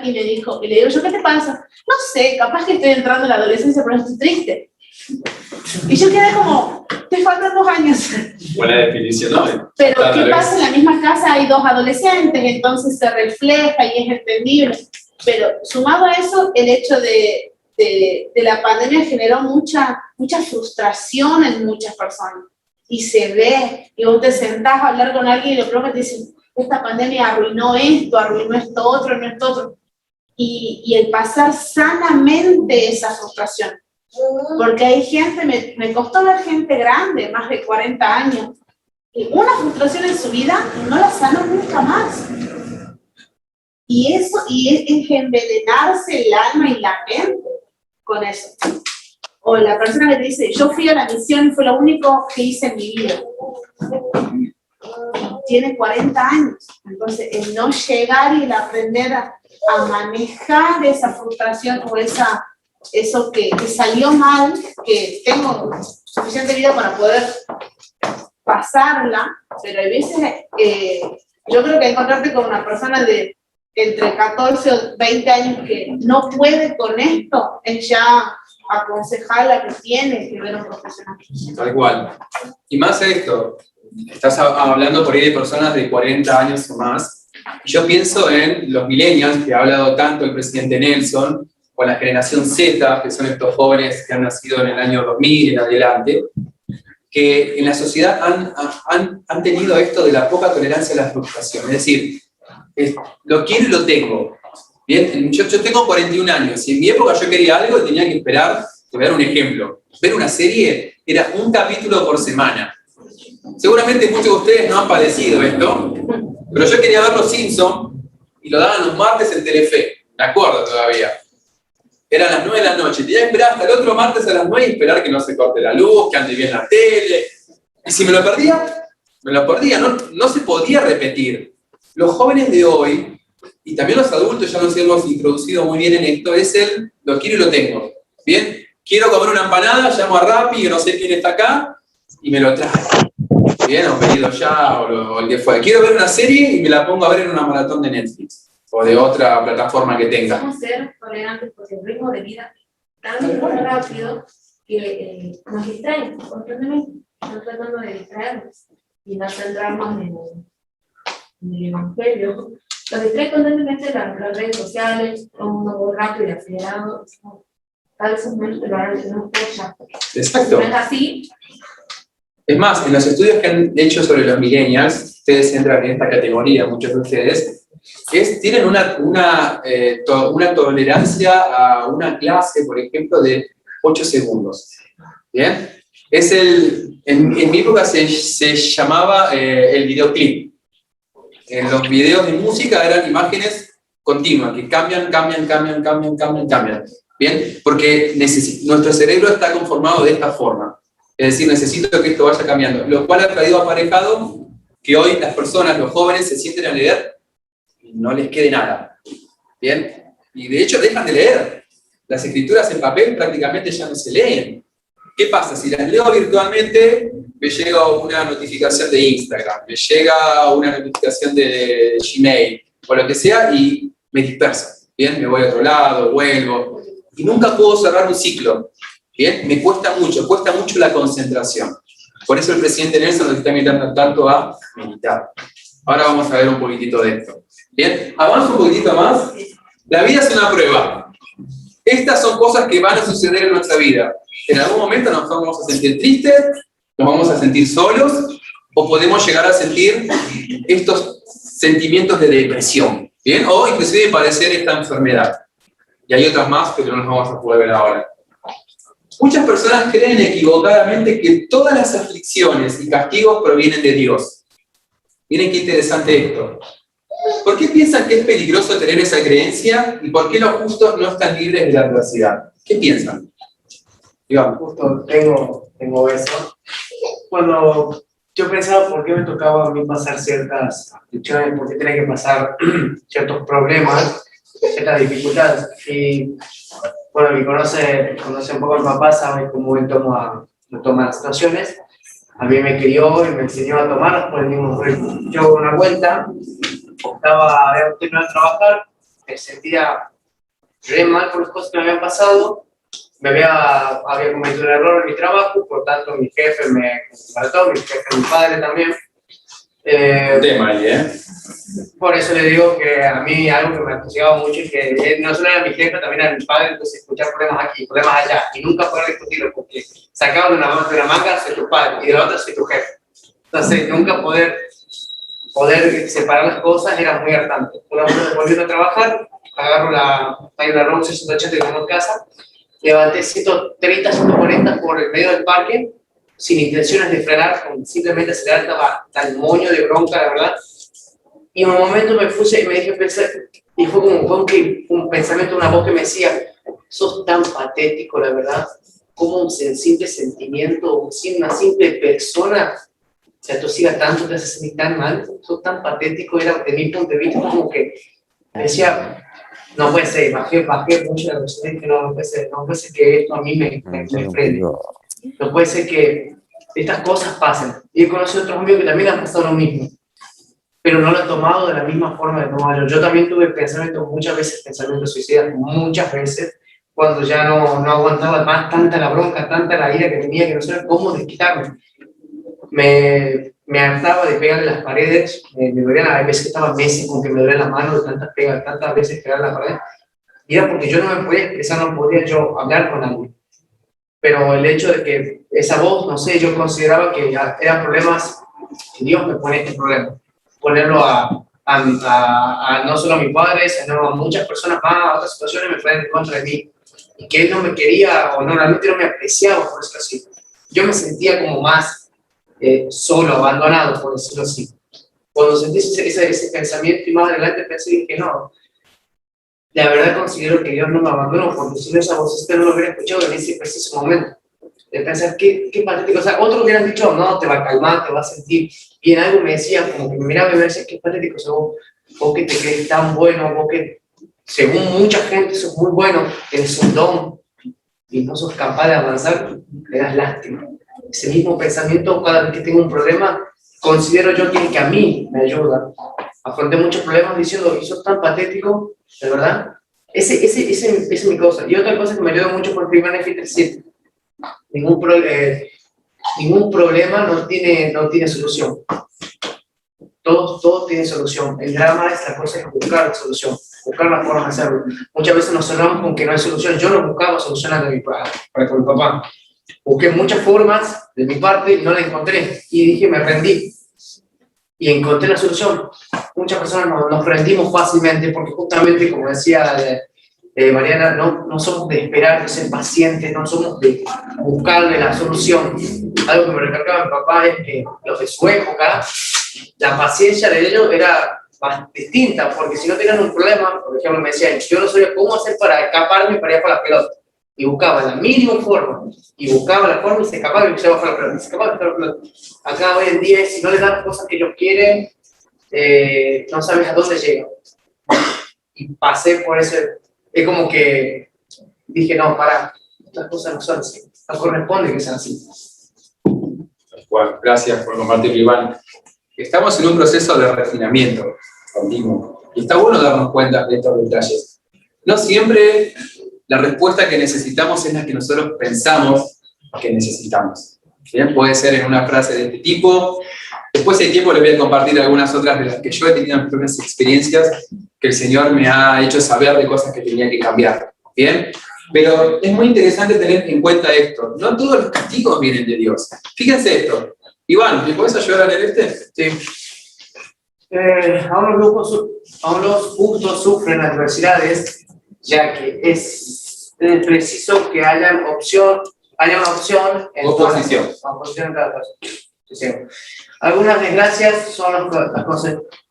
y me dijo, y le digo, ¿yo qué te pasa? No sé, capaz que estoy entrando en la adolescencia, pero estoy triste. Y yo quedé como, te faltan 2 años. Buena definición, ¿no? Pero ¿qué pasa? En la misma casa hay 2 adolescentes, entonces se refleja y es entendible. Pero sumado a eso, el hecho de la pandemia generó mucha frustración en muchas personas. Y se ve, y vos te sentás a hablar con alguien y lo primero que te dicen, esta pandemia arruinó esto otro, no esto otro. Y el pasar sanamente esa frustración. Porque hay gente, me costó ver gente grande, más de 40 años, que una frustración en su vida no la sanó nunca más. Y eso, es envenenarse el alma y la mente con eso. O la persona que te dice, yo fui a la misión y fue lo único que hice en mi vida. Tiene 40 años. Entonces, el no llegar y el aprender a manejar esa frustración o eso que salió mal, que tengo suficiente vida para poder pasarla, pero hay veces, yo creo que encontrarte con una persona de entre 14 o 20 años que no puede con esto, es ya aconsejarla que tiene que ver a un profesional. Tal cual. Y más esto, estás hablando por ahí de personas de 40 años o más, y yo pienso en los millennials, que ha hablado tanto el presidente Nelson, o la generación Z, que son estos jóvenes que han nacido en el año 2000 en adelante, que en la sociedad han tenido esto de la poca tolerancia a la frustración. Es decir, lo quiero y lo tengo. Bien, yo tengo 41 años, y en mi época yo quería algo y tenía que esperar. Te voy a dar un ejemplo. Ver una serie era un capítulo por semana. Seguramente muchos de ustedes no han padecido esto, pero yo quería ver Los Simpsons y lo daban los martes en Telefe. Me acuerdo todavía. Eran las 9 de la noche. Tenía que esperar hasta el otro martes a las 9 y esperar que no se corte la luz, que ande bien la tele. Y si me lo perdía, no se podía repetir. Los jóvenes de hoy, y también los adultos ya nos hemos introducido muy bien en esto, es lo quiero y lo tengo. ¿Bien? Quiero comer una empanada, llamo a Rappi, que no sé quién está acá, y me lo trae. Bien, o pedido ya, o el que fue. Quiero ver una serie y me la pongo a ver en una maratón de Netflix. o de otra plataforma que tenga. Vamos a ser tolerantes porque el ritmo de vida es tan rápido que nos distraen constantemente. Están tratando de distraernos y no centrarnos en el evangelio. Los distrae constantemente las redes sociales, un mundo muy rápido y acelerado. Cada vez es menos de lo que tenemos ya. Exacto. No es así. Es más, en los estudios que han hecho sobre los millennials, ustedes entran en esta categoría, muchos de ustedes, tienen una tolerancia a una clase, por ejemplo, de 8 segundos. ¿Bien? En mi época se llamaba el videoclip. En los videos de música eran imágenes continuas, que cambian. ¿Bien? Porque nuestro cerebro está conformado de esta forma. Es decir, necesito que esto vaya cambiando. Lo cual ha traído aparejado que hoy las personas, los jóvenes, se sienten a leer y no les quede nada. ¿Bien? Y de hecho dejan de leer. Las escrituras en papel prácticamente ya no se leen. ¿Qué pasa? Si las leo virtualmente, me llega una notificación de Instagram, me llega una notificación de Gmail, o lo que sea, y me disperso. ¿Bien? Me voy a otro lado, vuelvo. Y nunca puedo cerrar un ciclo. ¿Bien? Me cuesta mucho la concentración. Por eso el presidente Nelson nos está invitando tanto a meditar. Ahora vamos a ver un poquitito de esto. ¿Bien? Avanzo un poquitito más. La vida es una prueba. Estas son cosas que van a suceder en nuestra vida. En algún momento nos vamos a sentir tristes, nos vamos a sentir solos, o podemos llegar a sentir estos sentimientos de depresión. ¿Bien? O inclusive padecer esta enfermedad. Y hay otras más, pero no las vamos a poder ver ahora. Muchas personas creen equivocadamente que todas las aflicciones y castigos provienen de Dios. Miren qué interesante esto. ¿Por qué piensan que es peligroso tener esa creencia y por qué los justos no están libres de la adversidad? ¿Qué piensan? Digamos. Justo tengo eso. Cuando yo pensaba por qué me tocaba a mí pasar ciertas aflicciones, por qué tenía que pasar ciertos problemas, ciertas dificultades. Y bueno, que conoce un poco a mi papá, sabe cómo él toma las situaciones. A mí me crió y me enseñó a tomar por el mismo ritmo. Yo una vuelta, había terminado de trabajar, me sentía re mal por las cosas que me habían pasado, había cometido un error en mi trabajo, por tanto mi jefe me contrató, mi jefe, mi padre también. Tema ahí, ¿eh? Por eso le digo que a mí algo que me entusiasmaba mucho es que no solo era mi jefe, también era mi padre, entonces escuchar problemas aquí, problemas allá, y nunca poder discutirlo, porque sacaban de una manga soy tu padre, y de la otra soy tu jefe. Entonces nunca poder separar las cosas era muy hartante. Una vez volviendo a trabajar, agarro hay una ROM 680 que tengo en casa, levanté 130, 140 por el medio del parque, sin intenciones de frenar, simplemente acelerar, estaba tan moño de bronca, la verdad. Y en un momento me puse y me dije, y fue como un pensamiento, una voz que me decía, sos tan patético, la verdad, como un simple sentimiento, una simple persona, se atosiga tanto, te hace sentir tan mal, sos tan patético, era de mi punto de vista como que decía, no puede ser, bajé mucho la cuestión, que no puede ser que esto a mí me frene. No puede ser que estas cosas pasen. Y he conocido otros amigos que también han pasado lo mismo, pero no lo han tomado de la misma forma de tomarlo. Yo también tuve muchas veces pensamientos suicidas, muchas veces, cuando ya no aguantaba más tanta la bronca, tanta la ira que tenía, que no sabía cómo desquitarme. Me hartaba de pegarle las paredes, me dolían, a veces estaba meses con que me dolía la mano de tantas veces pegar la pared. Y era porque yo no me podía expresar, no podía yo hablar con alguien. Pero el hecho de que esa voz, no sé, yo consideraba que eran problemas, que Dios me pone este problema. Ponerlo no solo a mi padre, sino a muchas personas más, a otras situaciones me ponen en contra de mí. Y que él no me quería, o no, realmente no me apreciaba, por decirlo así. Yo me sentía como más solo, abandonado, por decirlo así. Cuando sentí ese pensamiento y más adelante pensé que no. La verdad considero que Dios no me abandonó, porque si no esa voz no lo hubiera escuchado en ese preciso momento. De pensar, qué patético. O sea, otros hubieran dicho, no, te va a calmar, te va a sentir. Y en algo me decía, como que me miraba y me decía, qué patético. O sea, vos que te crees tan bueno, vos que, según mucha gente, sos muy bueno, eres un don, y no sos capaz de avanzar, le das lástima. Ese mismo pensamiento, cada vez que tengo un problema, considero yo que a mí me ayuda afronté muchos problemas diciendo, y sos tan patético, de verdad. Esa es mi cosa. Y otra cosa que me ayudó mucho fue el primer Nefi 3.7. Ningún problema no tiene solución. Todo tiene solución. El drama es la cosa de buscar solución, buscar la forma de hacerlo. Muchas veces nos cerramos con que no hay solución. Yo no buscaba soluciones para con mi papá. Busqué muchas formas de mi parte y no la encontré. Y dije, me rendí. Y encontré la solución. Muchas personas nos rendimos fácilmente porque justamente, como decía Mariana, no somos de esperar, de ser pacientes, no somos de buscarle la solución. Algo que me recalcaba mi papá es que los de su época, la paciencia de ellos era más distinta, porque si no tenían un problema, por ejemplo, me decían, yo no sabía cómo hacer para escaparme para ir para la pelota. Y buscaba la mínima forma, y buscaba la forma y se escapaba y se bajaba la pelota, y se escapaba y se bajaba la pelota. Acá hoy en día, si no le dan las cosas que ellos quieren, no sabes a dónde llegan. Y pasé por ese, es como que dije, no, para, las cosas no son así, no corresponde que sean así. Bueno, gracias por compartirlo, Iván. Estamos en un proceso de refinamiento continuo. Y está bueno darnos cuenta de estos detalles. No siempre la respuesta que necesitamos es la que nosotros pensamos que necesitamos. ¿Bien? Puede ser en una frase de este tipo. Después de tiempo les voy a compartir algunas otras de las que yo he tenido en mis propias experiencias que el Señor me ha hecho saber de cosas que tenía que cambiar. ¿Bien? Pero es muy interesante tener en cuenta esto. No todos los castigos vienen de Dios. Fíjense esto. Iván, ¿me puedes ayudar a leer este? Sí. Aún los justos sufren adversidades, ya que es preciso que haya una opción en oposición. Oposición en cada caso. Sí. Algunas desgracias son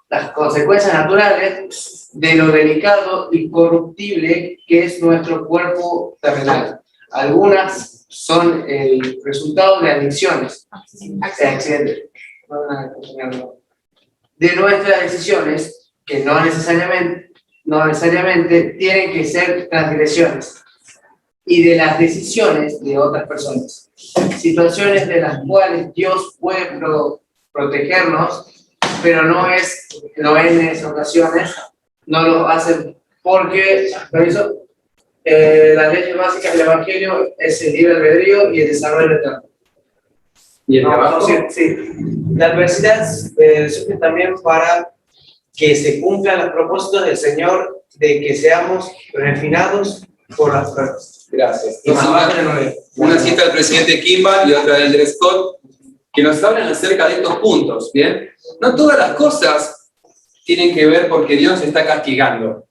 las consecuencias naturales de lo delicado y corruptible que es nuestro cuerpo terrenal. Algunas son el resultado de adicciones, accidentes, de nuestras decisiones, que no necesariamente tienen que ser transgresiones, y de las decisiones de otras personas. Situaciones de las cuales Dios puede protegernos, pero no en esas ocasiones, no lo hacen porque, por eso, las leyes básicas del Evangelio es el libre albedrío y el desarrollo eterno. ¿Y el trabajo? Sí. La adversidad surge también para que se cumplan los propósitos del Señor de que seamos refinados por las pruebas. Gracias. Una cita del presidente Kimball y otra del Dre Scott, que nos hablan acerca de estos puntos, ¿bien? No todas las cosas tienen que ver porque Dios está castigando.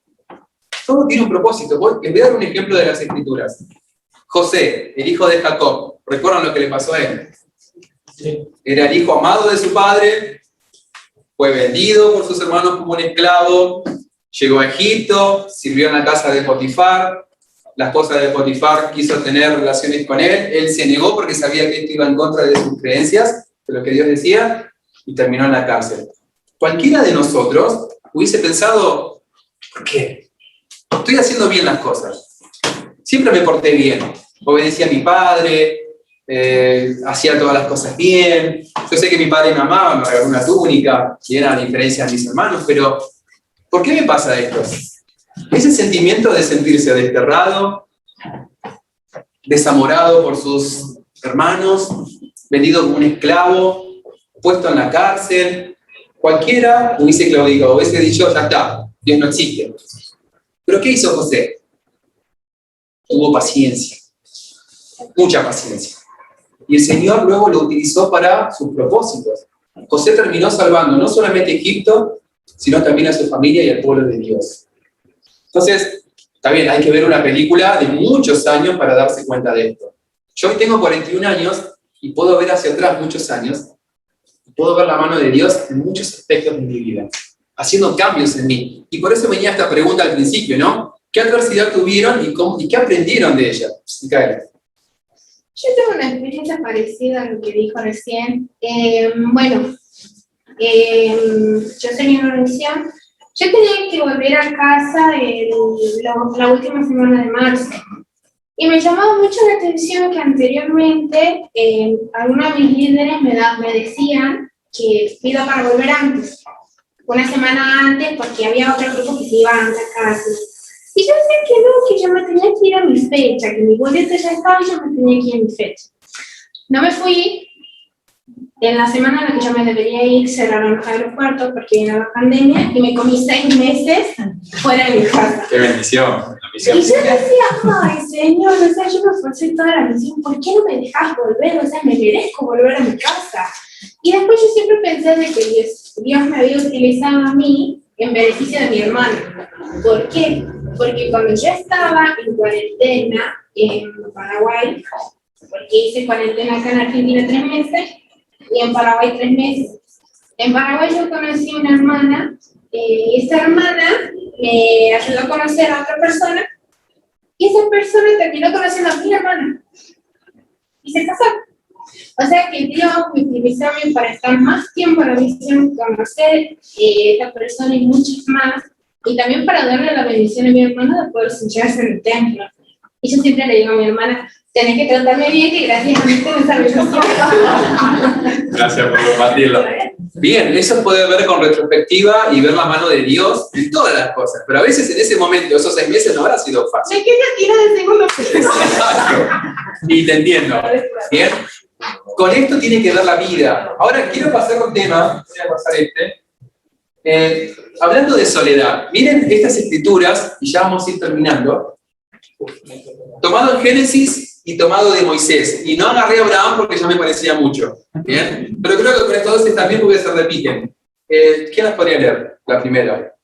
Todo tiene un propósito. Les voy a dar un ejemplo de las Escrituras. José, el hijo de Jacob, ¿recuerdan lo que le pasó a él? Sí. Era el hijo amado de su padre, fue vendido por sus hermanos como un esclavo, llegó a Egipto, sirvió en la casa de Potifar, la esposa de Potifar quiso tener relaciones con él se negó porque sabía que esto iba en contra de sus creencias, de lo que Dios decía, y terminó en la cárcel. Cualquiera de nosotros hubiese pensado, ¿por qué? Estoy haciendo bien las cosas. Siempre me porté bien. Obedecía a mi padre, hacía todas las cosas bien. Yo sé que mi padre me amaba, me regaló una túnica, y era la diferencia de mis hermanos, pero ¿por qué me pasa esto? Ese sentimiento de sentirse desterrado, desamorado por sus hermanos, vendido como un esclavo, puesto en la cárcel, cualquiera hubiese claudicado, hubiese dicho, ya está, Dios no existe. ¿Pero qué hizo José? Tuvo paciencia, mucha paciencia. Y el Señor luego lo utilizó para sus propósitos. José terminó salvando no solamente a Egipto, sino también a su familia y al pueblo de Dios. Entonces, está bien, hay que ver una película de muchos años para darse cuenta de esto. Yo hoy tengo 41 años y puedo ver hacia atrás muchos años, y puedo ver la mano de Dios en muchos aspectos de mi vida, haciendo cambios en mí. Y por eso venía esta pregunta al principio, ¿no? ¿Qué adversidad tuvieron y qué aprendieron de ella? Micaela. Yo tengo una experiencia parecida a lo que dijo recién. Yo tenía una misión. Yo tenía que volver a casa la última semana de marzo. Y me llamaba mucho la atención que anteriormente algunos de mis líderes me decían que pida para volver antes. una semana antes porque había otro grupo que se iba a casa. Y yo decía que no, que yo me tenía que ir a mi fecha, que mi boleto ya estaba y yo me tenía que ir a mi fecha. No me fui. En la semana en la que yo me debería ir, cerraron los aeropuertos porque vino la pandemia y me comí 6 meses fuera de mi casa. ¡Qué bendición! Y yo decía, ay, señor, o sea, yo me esforcé toda la misión, ¿por qué no me dejas volver? O sea, me merezco volver a mi casa. Y después yo siempre pensé de que Dios me había utilizado a mí en beneficio de mi hermano. ¿Por qué? Porque cuando yo estaba en cuarentena en Paraguay, porque hice cuarentena acá en Argentina 3 meses, y en Paraguay 3 meses. En Paraguay yo conocí a una hermana, y esta hermana me ayudó a conocer a otra persona, y esa persona terminó conociendo a mi hermana, y se casaron. O sea que Dios me utilizó a mí para estar más tiempo en la misión, conocer a esta persona y muchas más, y también para darle la bendición a mi hermana de poder sentarse en el templo. Y yo siempre le digo a mi hermana, tenés que tratarme bien, que gracias a mí tenés esa bendición. Gracias por compartirlo. Bien, eso puede ver con retrospectiva y ver la mano de Dios en todas las cosas, pero a veces en ese momento, esos 6 meses, no habrá sido fácil. Me quedé tira de segundo. Exacto. Y te entiendo. Bien. Con esto tiene que ver la vida. Ahora quiero pasar un tema, voy a pasar hablando de soledad. Miren estas escrituras, y ya vamos a ir terminando. Tomado en Génesis y tomado de Moisés. Y no agarré a Abraham porque ya me parecía mucho. ¿Bien? Pero creo que con estos dos también porque se repiten. ¿Quién las podría leer? La primera.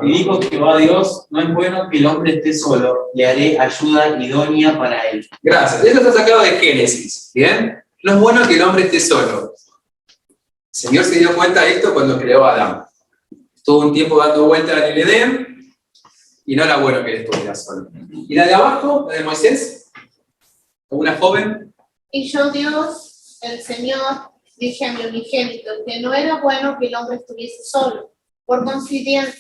Y dijo Jehová Dios, no es bueno que el hombre esté solo, le haré ayuda idónea para él. Gracias. Esto está sacado de Génesis. ¿Bien? No es bueno que el hombre esté solo. El Señor se dio cuenta de esto cuando creó a Adán. Estuvo un tiempo dando vueltas en el Edén y no era bueno que él estuviera solo. ¿Y la de abajo, la de Moisés? ¿Una joven? Y yo, Dios, el Señor, dije a mi unigénito que no era bueno que el hombre estuviese solo. Por consiguiente,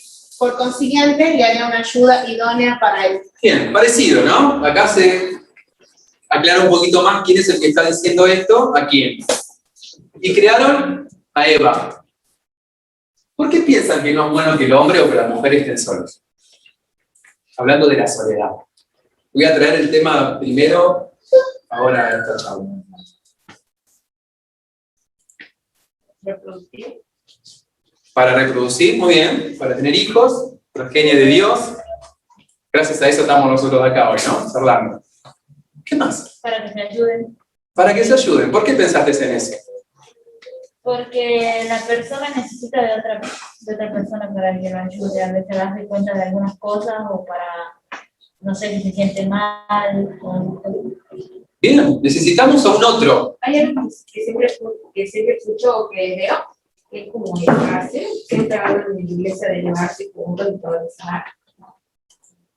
le haría una ayuda idónea para él. Bien, parecido, ¿no? Acá se aclara un poquito más quién es el que está diciendo esto, a quién. Y crearon a Eva. ¿Por qué piensan que no es bueno que el hombre o que la mujer estén solos? Hablando de la soledad. Voy a traer el tema primero, ahora esta tabla. Reproducir. Para reproducir, muy bien, para tener hijos, progenie de Dios. Gracias a eso estamos nosotros acá hoy, ¿no? Charlando. ¿Qué más? Para que se ayuden. Para que se ayuden. ¿Por qué pensaste en eso? Porque la persona necesita de otra persona para que lo ayude. A veces darse cuenta de algunas cosas o para, no sé, si se siente mal. Bien, necesitamos a un otro. Hay algo que siempre escucho o que veo, que es como llevarse, siempre hablan en la iglesia de llevarse juntos y todo eso.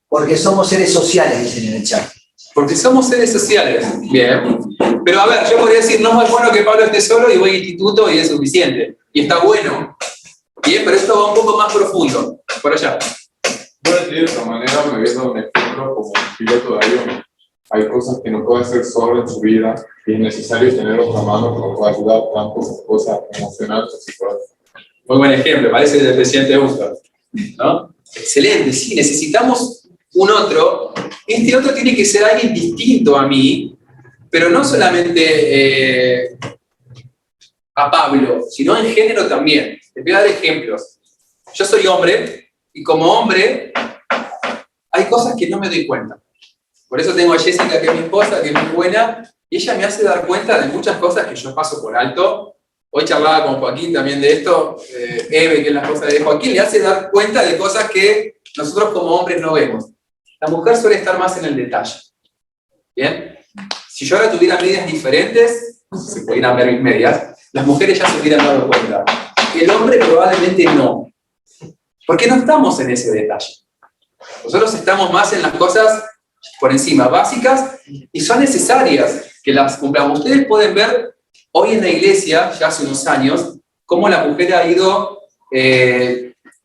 Porque somos seres sociales, dicen en el chat. Porque somos seres sociales. Bien. Pero a ver, yo podría decir, no es bueno que Pablo esté solo y voy al instituto y es suficiente. Y está bueno. Bien, pero esto va un poco más profundo. Por allá. Yo de esta manera me voy a dar un ejemplo como un piloto de avión. Hay cosas que no puede hacer solo en su vida y es necesario tener otra mano que nos pueda ayudar tanto con cosas emocionales y psicológicas. Muy buen ejemplo, parece del presidente Gusto, ¿no? Excelente, sí, necesitamos un otro. Este otro tiene que ser alguien distinto a mí, pero no solamente a Pablo, sino en género también. Les voy a dar ejemplos. Yo soy hombre, y como hombre, hay cosas que no me doy cuenta. Por eso tengo a Jessica, que es mi esposa, que es muy buena, y ella me hace dar cuenta de muchas cosas que yo paso por alto. Hoy charlaba con Joaquín también de esto, Eve, que es la esposa de Joaquín, le hace dar cuenta de cosas que nosotros como hombres no vemos. La mujer suele estar más en el detalle. ¿Bien? Si yo ahora tuviera medias diferentes, se pudieran ver mis medias, las mujeres ya se hubieran dado cuenta. El hombre probablemente no. Porque no estamos en ese detalle. Nosotros estamos más en las cosas por encima, básicas, y son necesarias que las cumplamos. Ustedes pueden ver hoy en la iglesia, ya hace unos años, cómo la mujer ha ido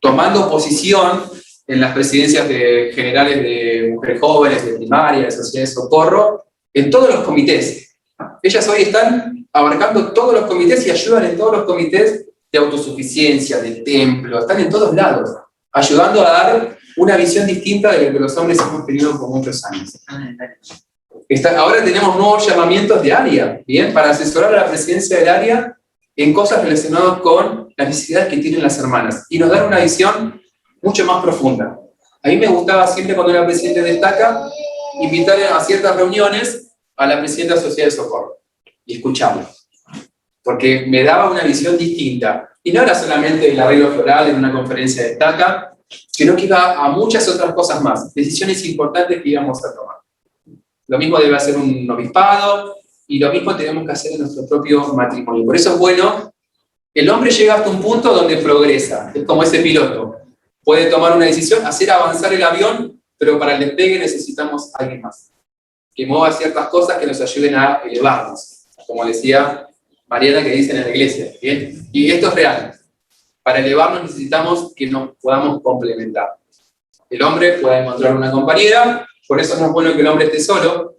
tomando posición en las presidencias generales de mujeres jóvenes, de primaria, de sociedad de socorro, en todos los comités. Ellas hoy están abarcando todos los comités y ayudan en todos los comités de autosuficiencia, de templo, están en todos lados, ayudando a dar una visión distinta de lo que los hombres hemos tenido por muchos años. Ahora tenemos nuevos llamamientos de área, ¿bien? Para asesorar a la presidencia del área en cosas relacionadas con las necesidades que tienen las hermanas, y nos dan una visión mucho más profunda. A mí me gustaba siempre, cuando era presidente de Estaca, invitar a ciertas reuniones a la presidenta de Sociedad de Socorro y escucharla, porque me daba una visión distinta. Y no era solamente el arreglo floral en una conferencia de Estaca, sino que iba a muchas otras cosas más, decisiones importantes que íbamos a tomar. Lo mismo debe hacer un obispado, y lo mismo tenemos que hacer en nuestro propio matrimonio. Por eso es bueno, el hombre llega hasta un punto donde progresa, es como ese piloto. Puede tomar una decisión, hacer avanzar el avión, pero para el despegue necesitamos a alguien más, que mueva ciertas cosas que nos ayuden a elevarnos, como decía Mariana, que dicen en la iglesia, ¿bien? Y esto es real. Para elevarnos necesitamos que nos podamos complementar. El hombre puede encontrar una compañera, por eso no es bueno que el hombre esté solo,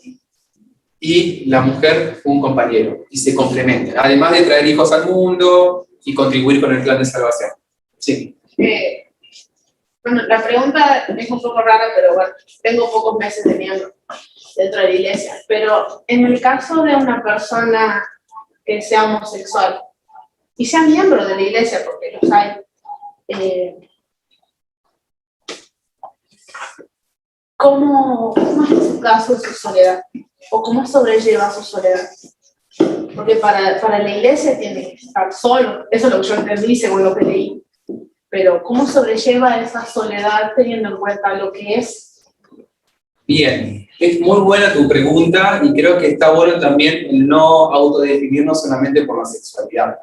y la mujer un compañero, y se complementen, además de traer hijos al mundo y contribuir con el plan de salvación. Sí. Bueno, la pregunta es un poco rara, pero bueno, tengo pocos meses de miembro dentro de la iglesia, pero en el caso de una persona que sea homosexual y sea miembro de la iglesia, porque los hay, ¿cómo es en su caso su soledad? ¿O cómo sobrelleva su soledad? Porque para la iglesia tiene que estar solo, eso es lo que yo entendí según lo que leí. Pero ¿cómo sobrelleva esa soledad teniendo en cuenta lo que es? Bien, es muy buena tu pregunta, y creo que está bueno también el no autodefinirnos solamente por la sexualidad.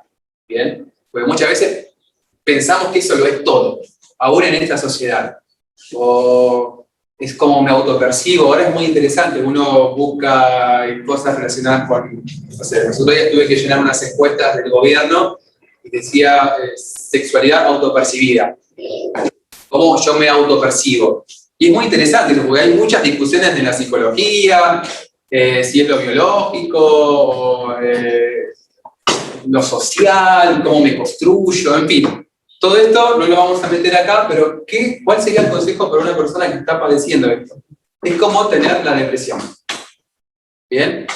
Bien, porque muchas veces pensamos que eso lo es todo, aún en esta sociedad. O es como me autopercibo. Ahora es muy interesante, uno busca cosas relacionadas con, no sé, nosotros ya tuve que llenar unas encuestas del gobierno y decía sexualidad autopercibida. ¿Cómo yo me autopercibo? Y es muy interesante, porque hay muchas discusiones de la psicología, si es lo biológico, o, lo social, cómo me construyo, en fin. Todo esto no lo vamos a meter acá, pero ¿cuál sería el consejo para una persona que está padeciendo esto? Es como tener la depresión. ¿Bien?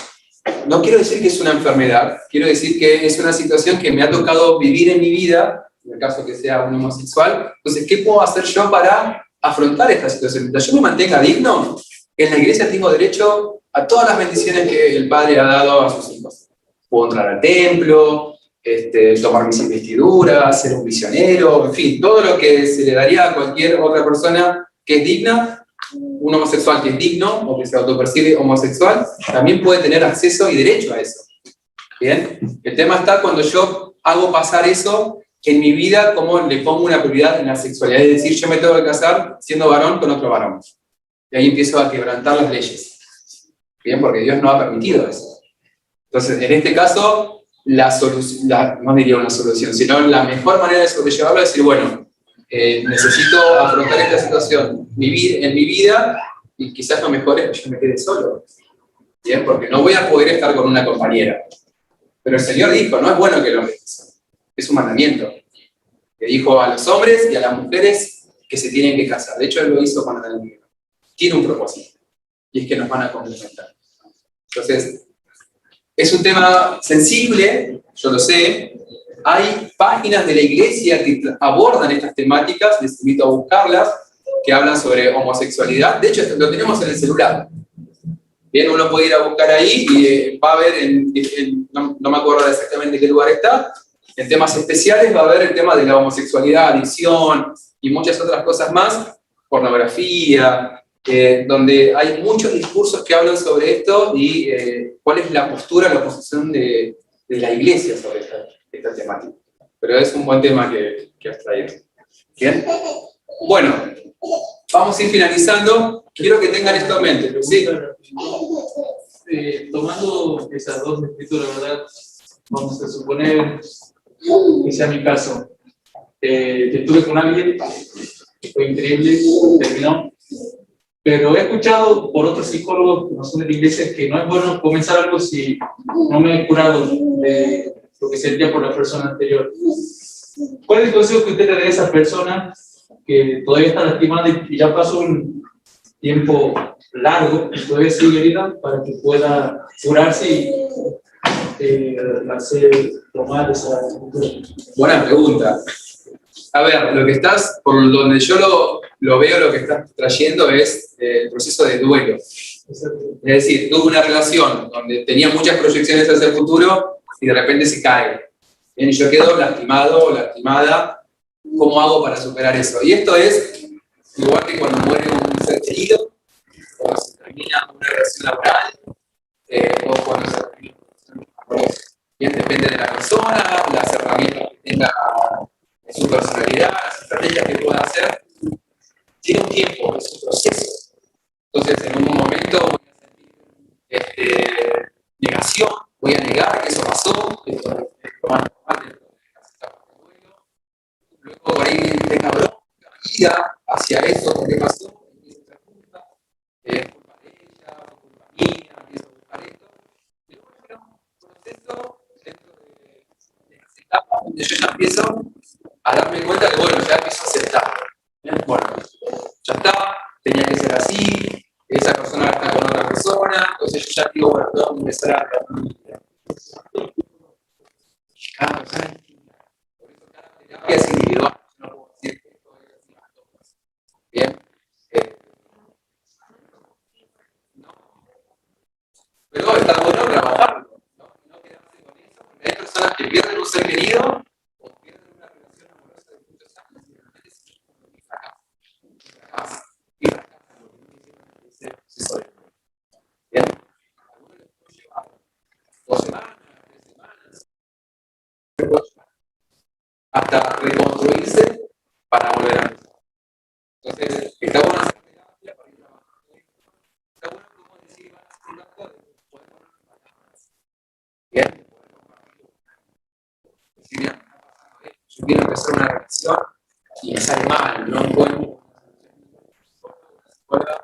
No quiero decir que es una enfermedad, quiero decir que es una situación que me ha tocado vivir en mi vida, en el caso que sea un homosexual. Entonces, ¿qué puedo hacer yo para afrontar esta situación? Mientras yo me mantenga digno, en la iglesia tengo derecho a todas las bendiciones que el Padre ha dado a sus hijos. Puedo entrar al templo, tomar mis investiduras, ser un misionero, en fin, todo lo que se le daría a cualquier otra persona que es digna. Un homosexual que es digno o que se autopercibe homosexual también puede tener acceso y derecho a eso. ¿Bien? El tema está cuando yo hago pasar eso en mi vida, como le pongo una prioridad en la sexualidad, es decir, yo me tengo que casar siendo varón con otro varón. Y ahí empiezo a quebrantar las leyes. ¿Bien? Porque Dios no ha permitido eso. Entonces, en este caso, no diría una solución, sino la mejor manera de sobrellevarlo es decir, bueno, necesito afrontar esta situación en mi vida, y quizás lo mejor es que yo me quede solo. ¿Bien? Porque no voy a poder estar con una compañera. Pero el Señor dijo, no es bueno que el hombre esté solo. Es un mandamiento. Le dijo a los hombres y a las mujeres que se tienen que casar. De hecho, Él lo hizo con Adán y Eva. Tiene un propósito, y es que nos van a complementar. Entonces, es un tema sensible, yo lo sé. Hay páginas de la iglesia que abordan estas temáticas, les invito a buscarlas, que hablan sobre homosexualidad. De hecho, lo tenemos en el celular. Bien, uno puede ir a buscar ahí y va a ver, no me acuerdo exactamente qué lugar está, en temas especiales va a ver el tema de la homosexualidad, adicción y muchas otras cosas más, pornografía, donde hay muchos discursos que hablan sobre esto y cuál es la postura, la posición de la iglesia sobre esta temática. Pero es un buen tema que has traído. ¿Bien? Bueno, vamos a ir finalizando. Quiero que tengan esto en mente. ¿Sí? Tomando esas dos escrituras, ¿verdad? Vamos a suponer que sea mi caso. Estuve con alguien, fue increíble, terminó. Pero he escuchado por otros psicólogos que no son de la iglesia que no es bueno comenzar algo si no me he curado de lo que sentía por la persona anterior. ¿Cuál es el consejo que usted le daría a esa persona que todavía está lastimada y ya pasó un tiempo largo y todavía sigue herida para que pueda curarse y hacer tomar esa cultura? Buena pregunta. A ver, lo que estás, por donde yo lo veo, lo que estás trayendo es el proceso de duelo. Es decir, tuve una relación donde tenía muchas proyecciones hacia el futuro y de repente se cae. Bien, yo quedo lastimado o lastimada. ¿Cómo hago para superar eso? Y esto es igual que cuando muere un ser querido, cuando se termina una relación laboral, o cuando se termina una relación. Bien, depende de la persona, las herramientas que tenga en su personalidad, las estrategias que pueda hacer. Tiene un tiempo, es un proceso. Entonces, en un momento voy a sentir negación, voy a negar que eso pasó, esto es lo más normal, luego por ahí tenga bronca, ira hacia eso, lo que pasó, es culpa de ella, culpa mía, empiezo a buscar esto. Y luego era un proceso dentro de las etapas donde yo ya empiezo a darme cuenta que, bueno, ya empiezo a aceptar. Bueno, ya está, tenía que ser así, esa persona está con otra persona, entonces yo ya digo, bueno, tengo que empezar a cada persona es distinta. Por eso cada terapia es individual. No puedo decir que esto es así a todos. Bien. No. Pero está bueno trabajarlo, ¿no? No quedarse con eso, porque hay personas que pierden un ser querido o pierden una relación amorosa de muchos años y realmente se fracasan. Y fracasan lo que no hicieron en ese proceso de duelo. Bien. Algunos les puede llevar 2 semanas, 3 semanas, hasta reconstruirse para volver a empezar. Entonces, está bueno hacer terapia para ir trabajando esto. Está bueno, como decir, van a hacer un acto de poder poner palabras. Bien, de poder compartirlo. Decir, mira, me está pasando esto. Yo quiero empezar una relación y me sale mal, no encuentro una psicóloga,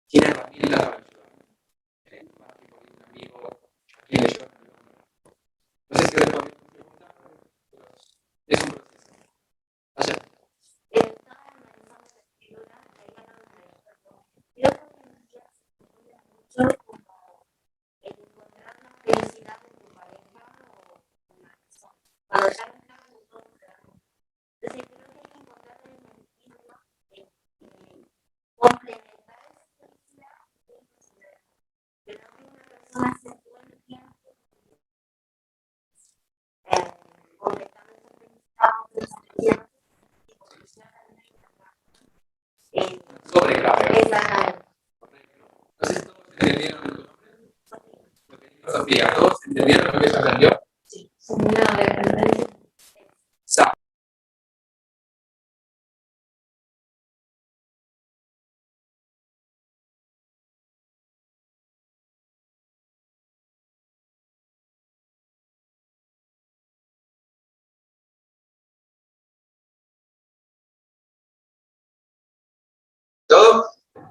tiene herramientas para ayudar. Un amigo, a quien le ayuda. No sé si responde a tu pregunta, pero es un proceso. Allá. Sobrecarga. No sé si todos entendieron tu nombre. Lo que dijo Sofía, ¿todos entendieron lo que ella aprendió? Sí. Sa. Todo,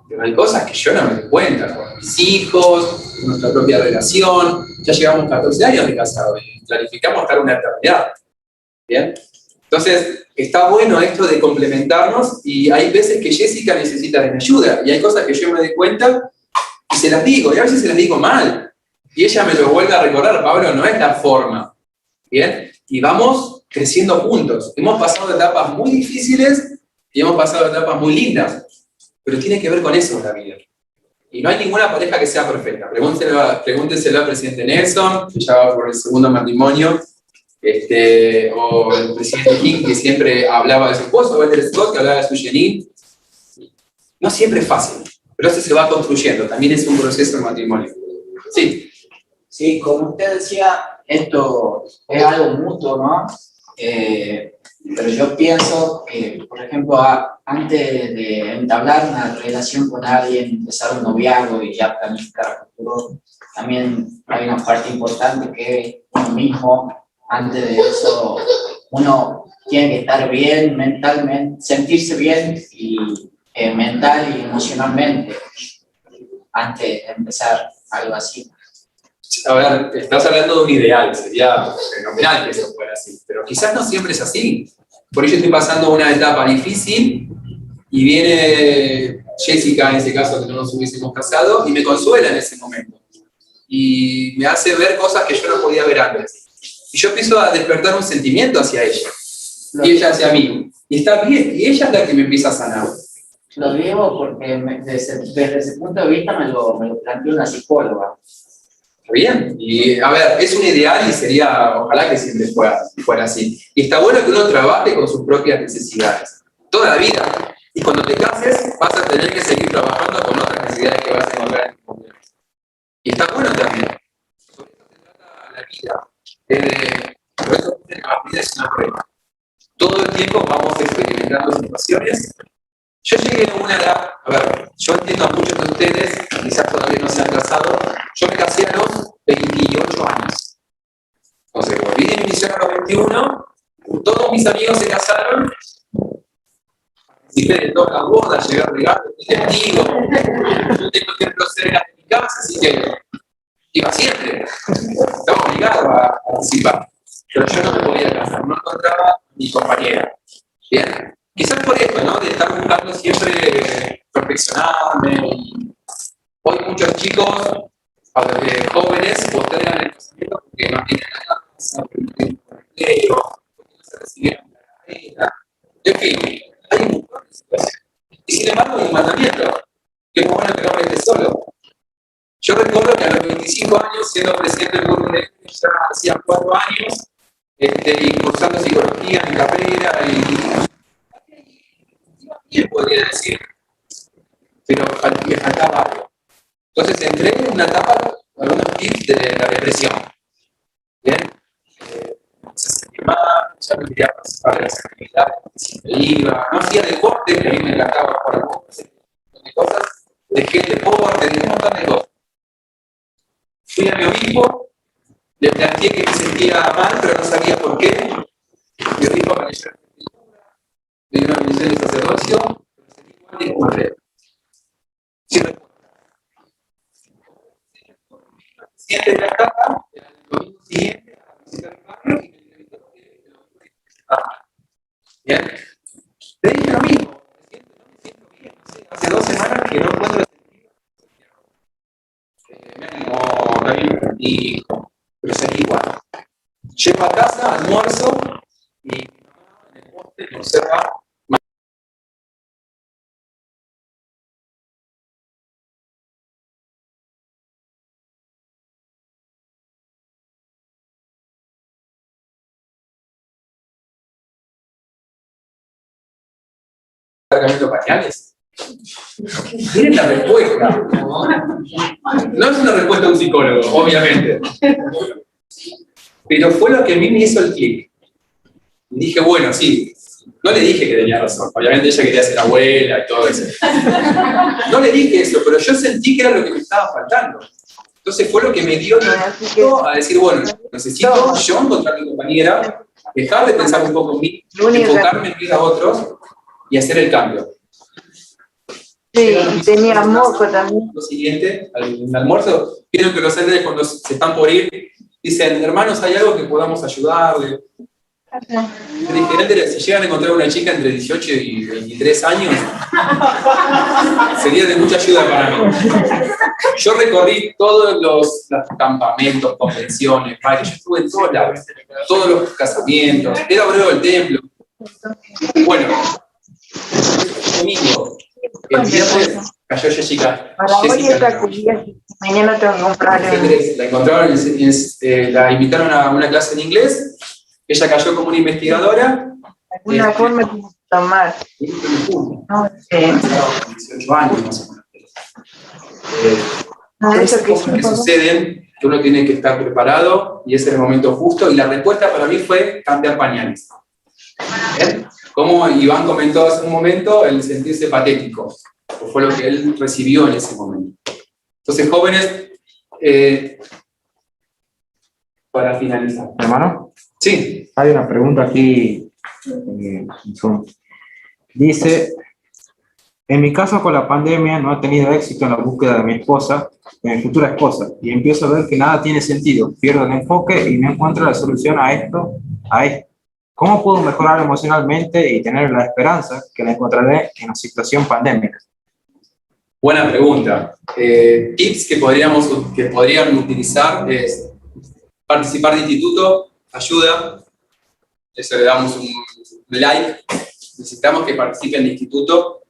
pero hay cosas que yo no me doy cuenta, con mis hijos, con nuestra propia relación. Ya llevamos 14 años de casado y planificamos estar una eternidad. ¿Bien? Entonces, está bueno esto de complementarnos y hay veces que Jessica necesita de mi ayuda y hay cosas que yo me doy cuenta y se las digo, y a veces se las digo mal. Y ella me lo vuelve a recordar, Pablo, no es la forma. ¿Bien? Y vamos creciendo juntos. Hemos pasado etapas muy difíciles y hemos pasado etapas muy lindas. Pero tiene que ver con eso en la vida. Y no hay ninguna pareja que sea perfecta. Pregúntenselo al presidente Nelson, que ya va por el segundo matrimonio, o el presidente King, que siempre hablaba de su esposo, Walter Scott, que hablaba de su Janine. No siempre es fácil, pero eso se va construyendo. También es un proceso de matrimonio. Sí. Sí, como usted decía, esto es algo mutuo, ¿no? Pero yo pienso que, por ejemplo, antes de entablar una relación con alguien, empezar un noviazgo y ya planificar a futuro, también hay una parte importante que es uno mismo. Antes de eso, uno tiene que estar bien mentalmente, sentirse bien y mental y emocionalmente antes de empezar algo así. A ver, estás hablando de un ideal, sería fenomenal que eso fuera así, pero quizás no siempre es así. Por ello estoy pasando una etapa difícil y viene Jessica, en ese caso que no nos hubiésemos casado, y me consuela en ese momento. Y me hace ver cosas que yo no podía ver antes. Y yo empiezo a despertar un sentimiento hacia ella, y ella hacia mí. Y está bien, y ella es la que me empieza a sanar. Lo digo porque desde ese punto de vista me lo planteó una psicóloga. Está bien, y a ver, es un ideal y sería, ojalá que siempre fuera así. Y está bueno que uno trabaje con sus propias necesidades, toda la vida. Y cuando te cases, vas a tener que seguir trabajando con otras necesidades que vas a encontrar en tu mundo. Y está bueno también. Sobre eso se trata la vida. Por eso la vida es una prueba. Todo el tiempo vamos experimentando situaciones. Yo llegué a una edad, a ver, yo entiendo a muchos de ustedes, quizás todavía no se han casado, yo me casé a los 28 años. Entonces, volví de mi misión a los 21, todos mis amigos se casaron, participé de todas las bodas, llegué a regalos, fui testigo, yo tengo templos cerca de mi casa, así que iba siempre, estaba obligado a participar. Pero yo no me podía casar, no encontraba a mi compañera. Bien. Quizás por esto, ¿no? De estar buscando siempre perfeccionarme. Hoy muchos chicos, jóvenes, postergan el casamiento porque no tienen nada, porque no tienen empleo, porque no se recibieron la carrera. En fin, hay un montón de situaciones. Y sin embargo hay un mandamiento, que es bueno que el hombre esté solo. Yo recuerdo que a los 25 años, siendo presidente del grupo de ya hacía 4 años, y cursando psicología en mi carrera, bien podría decir, pero me faltaba algo. Entonces entré en una etapa, algunos tips de la depresión. Bien, se sentía mal, ya no quería participar de las actividades, siempre iba, no hacía deporte, que a mí me encantaba jugar al fútbol, de cosas, dejé el deporte, dejé un montón de cosas. Fui a mi obispo, le planteé que me sentía mal, pero no sabía por qué. Mi obispo me leyó de una misión de sacerdocio, y correr. Siguiente de la etapa, el domingo siguiente, a visitar el barrio y me invitó que lo pude. Bien. Le dije lo mismo, me siento bien, no sé, hace 2 semanas que no encuentro sentido. Me animó, también me dijo, pero seguí igual. Llego a casa, almuerzo, y mi mamá en el poste me observa. Cargando pañales. Miren la respuesta. No es una respuesta de un psicólogo, obviamente. Pero fue lo que a mí me hizo el clic. Y dije, bueno, sí. No le dije que tenía razón. Obviamente ella quería ser abuela y todo eso. No le dije eso, pero yo sentí que era lo que me estaba faltando. Entonces fue lo que me dio a decir, bueno, necesito yo encontrar a mi compañera, dejar de pensar un poco en mí, enfocarme en ir a otros y hacer el cambio. Sí, tenía moco también. Lo siguiente, al almuerzo, quiero que los hombres cuando se están por ir, dicen, hermanos, ¿hay algo que podamos ayudarle? Le dije, Elder, si llegan a encontrar una chica entre 18 y 23 años, sería de mucha ayuda para mí. Yo recorrí todos los campamentos, convenciones, yo estuve en todos lados, todos los casamientos, era obrero del templo. Bueno, domingo, el viernes cayó Jessica. Para hoy es la curia, mañana tengo que comprar. La encontraron, la invitaron a una clase en inglés, ella cayó como una investigadora. Alguna forma de tomar. No sé. 18 años más o menos. Esas cosas que suceden, que uno tiene que estar preparado y es el momento justo. Y la respuesta para mí fue cambiar pañales. ¿Bien? Como Iván comentó hace un momento, el sentirse patético, fue lo que él recibió en ese momento. Entonces, jóvenes, para finalizar. Hermano. Sí. Hay una pregunta aquí en Zoom. Dice, En mi caso con la pandemia no he tenido éxito en la búsqueda de mi esposa, de mi futura esposa, y empiezo a ver que nada tiene sentido, pierdo el enfoque y no encuentro la solución a esto. ¿Cómo puedo mejorar emocionalmente y tener la esperanza que la encontraré en la situación pandémica? Buena pregunta. Tips que podrían utilizar es participar de instituto, ayuda, eso le damos un like, necesitamos que participen de instituto.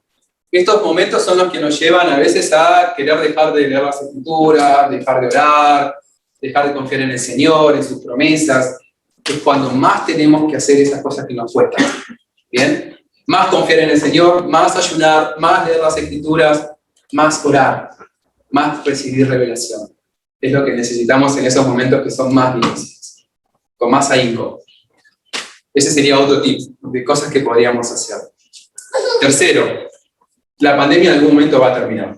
Estos momentos son los que nos llevan a veces a querer dejar de leer las escrituras, dejar de orar, dejar de confiar en el Señor, en sus promesas. Es cuando más tenemos que hacer esas cosas que nos cuestan. ¿Bien? Más confiar en el Señor, más ayunar, más leer las escrituras, más orar, más recibir revelación. Es lo que necesitamos en esos momentos que son más difíciles, con más ahínco. Ese sería otro tip de cosas que podríamos hacer. Tercero, la pandemia en algún momento va a terminar.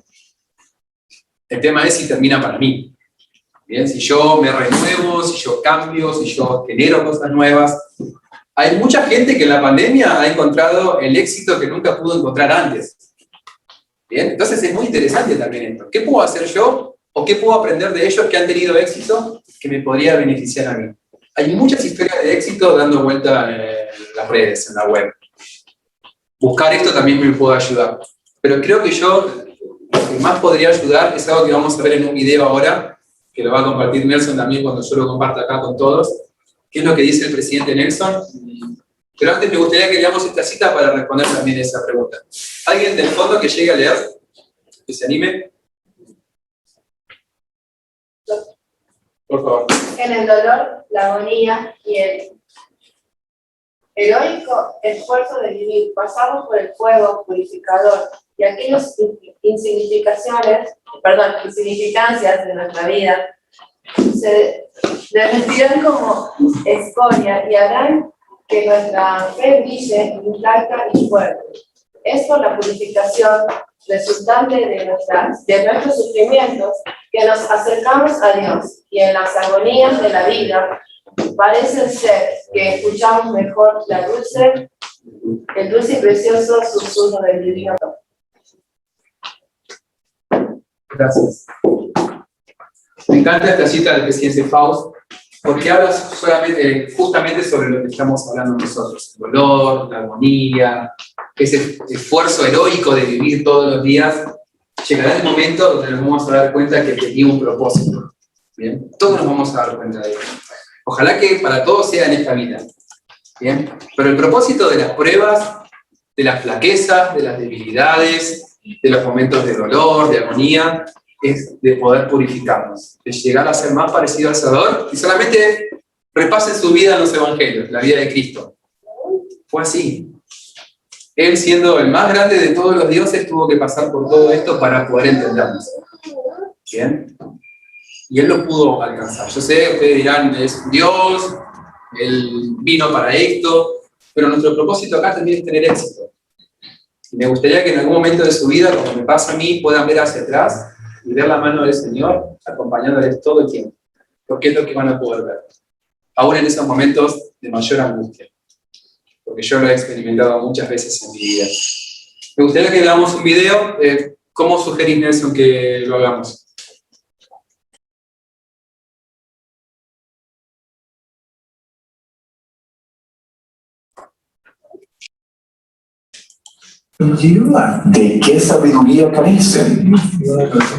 El tema es si termina para mí. Bien, si yo me renuevo, si yo cambio, si yo genero cosas nuevas. Hay mucha gente que en la pandemia ha encontrado el éxito que nunca pudo encontrar antes. Bien, entonces es muy interesante también esto. ¿Qué puedo hacer yo o qué puedo aprender de ellos que han tenido éxito que me podría beneficiar a mí? Hay muchas historias de éxito dando vuelta en las redes, en la web. Buscar esto también me puede ayudar. Pero creo que yo, lo que más podría ayudar es algo que vamos a ver en un video ahora, que lo va a compartir Nelson también cuando yo lo comparta acá con todos, que es lo que dice el presidente Nelson. Pero antes me gustaría que leamos esta cita para responder también esa pregunta. ¿Alguien del fondo que llegue a leer? ¿Que se anime? Por favor. En el dolor, la agonía y el heroico esfuerzo de vivir, pasamos por el fuego purificador y aquellas insignificancias de nuestra vida se derretirán como escoria y harán que nuestra fe brille intacta y fuerte. Es por la purificación resultante de nuestros sufrimientos que nos acercamos a Dios y en las agonías de la vida parece ser que escuchamos mejor el dulce y precioso susurro del divino. Gracias. Me encanta esta cita del presidente Faust, porque habla justamente sobre lo que estamos hablando nosotros, el dolor, la agonía, ese esfuerzo heroico de vivir todos los días. Llegará el momento donde nos vamos a dar cuenta que tenía un propósito. ¿Bien? Todos nos vamos a dar cuenta de ello. Ojalá que para todos sea en esta vida. ¿Bien? Pero el propósito de las pruebas, de las flaquezas, de las debilidades, de los momentos de dolor, de agonía, es de poder purificarnos, de llegar a ser más parecido al Salvador, y solamente repasen su vida en los evangelios, la vida de Cristo. Fue así. Él, siendo el más grande de todos los dioses, tuvo que pasar por todo esto para poder entendernos. ¿Bien? Y él lo pudo alcanzar. Yo sé, ustedes dirán, es Dios, él vino para esto, pero nuestro propósito acá también es tener éxito. Y me gustaría que en algún momento de su vida, como me pasa a mí, puedan ver hacia atrás y ver la mano del Señor acompañándoles todo el tiempo, porque es lo que van a poder ver, aún en esos momentos de mayor angustia, porque yo lo he experimentado muchas veces en mi vida. Me gustaría que veamos un video. ¿Cómo sugerís, Nelson, que lo hagamos? ¿De qué sabiduría carecen?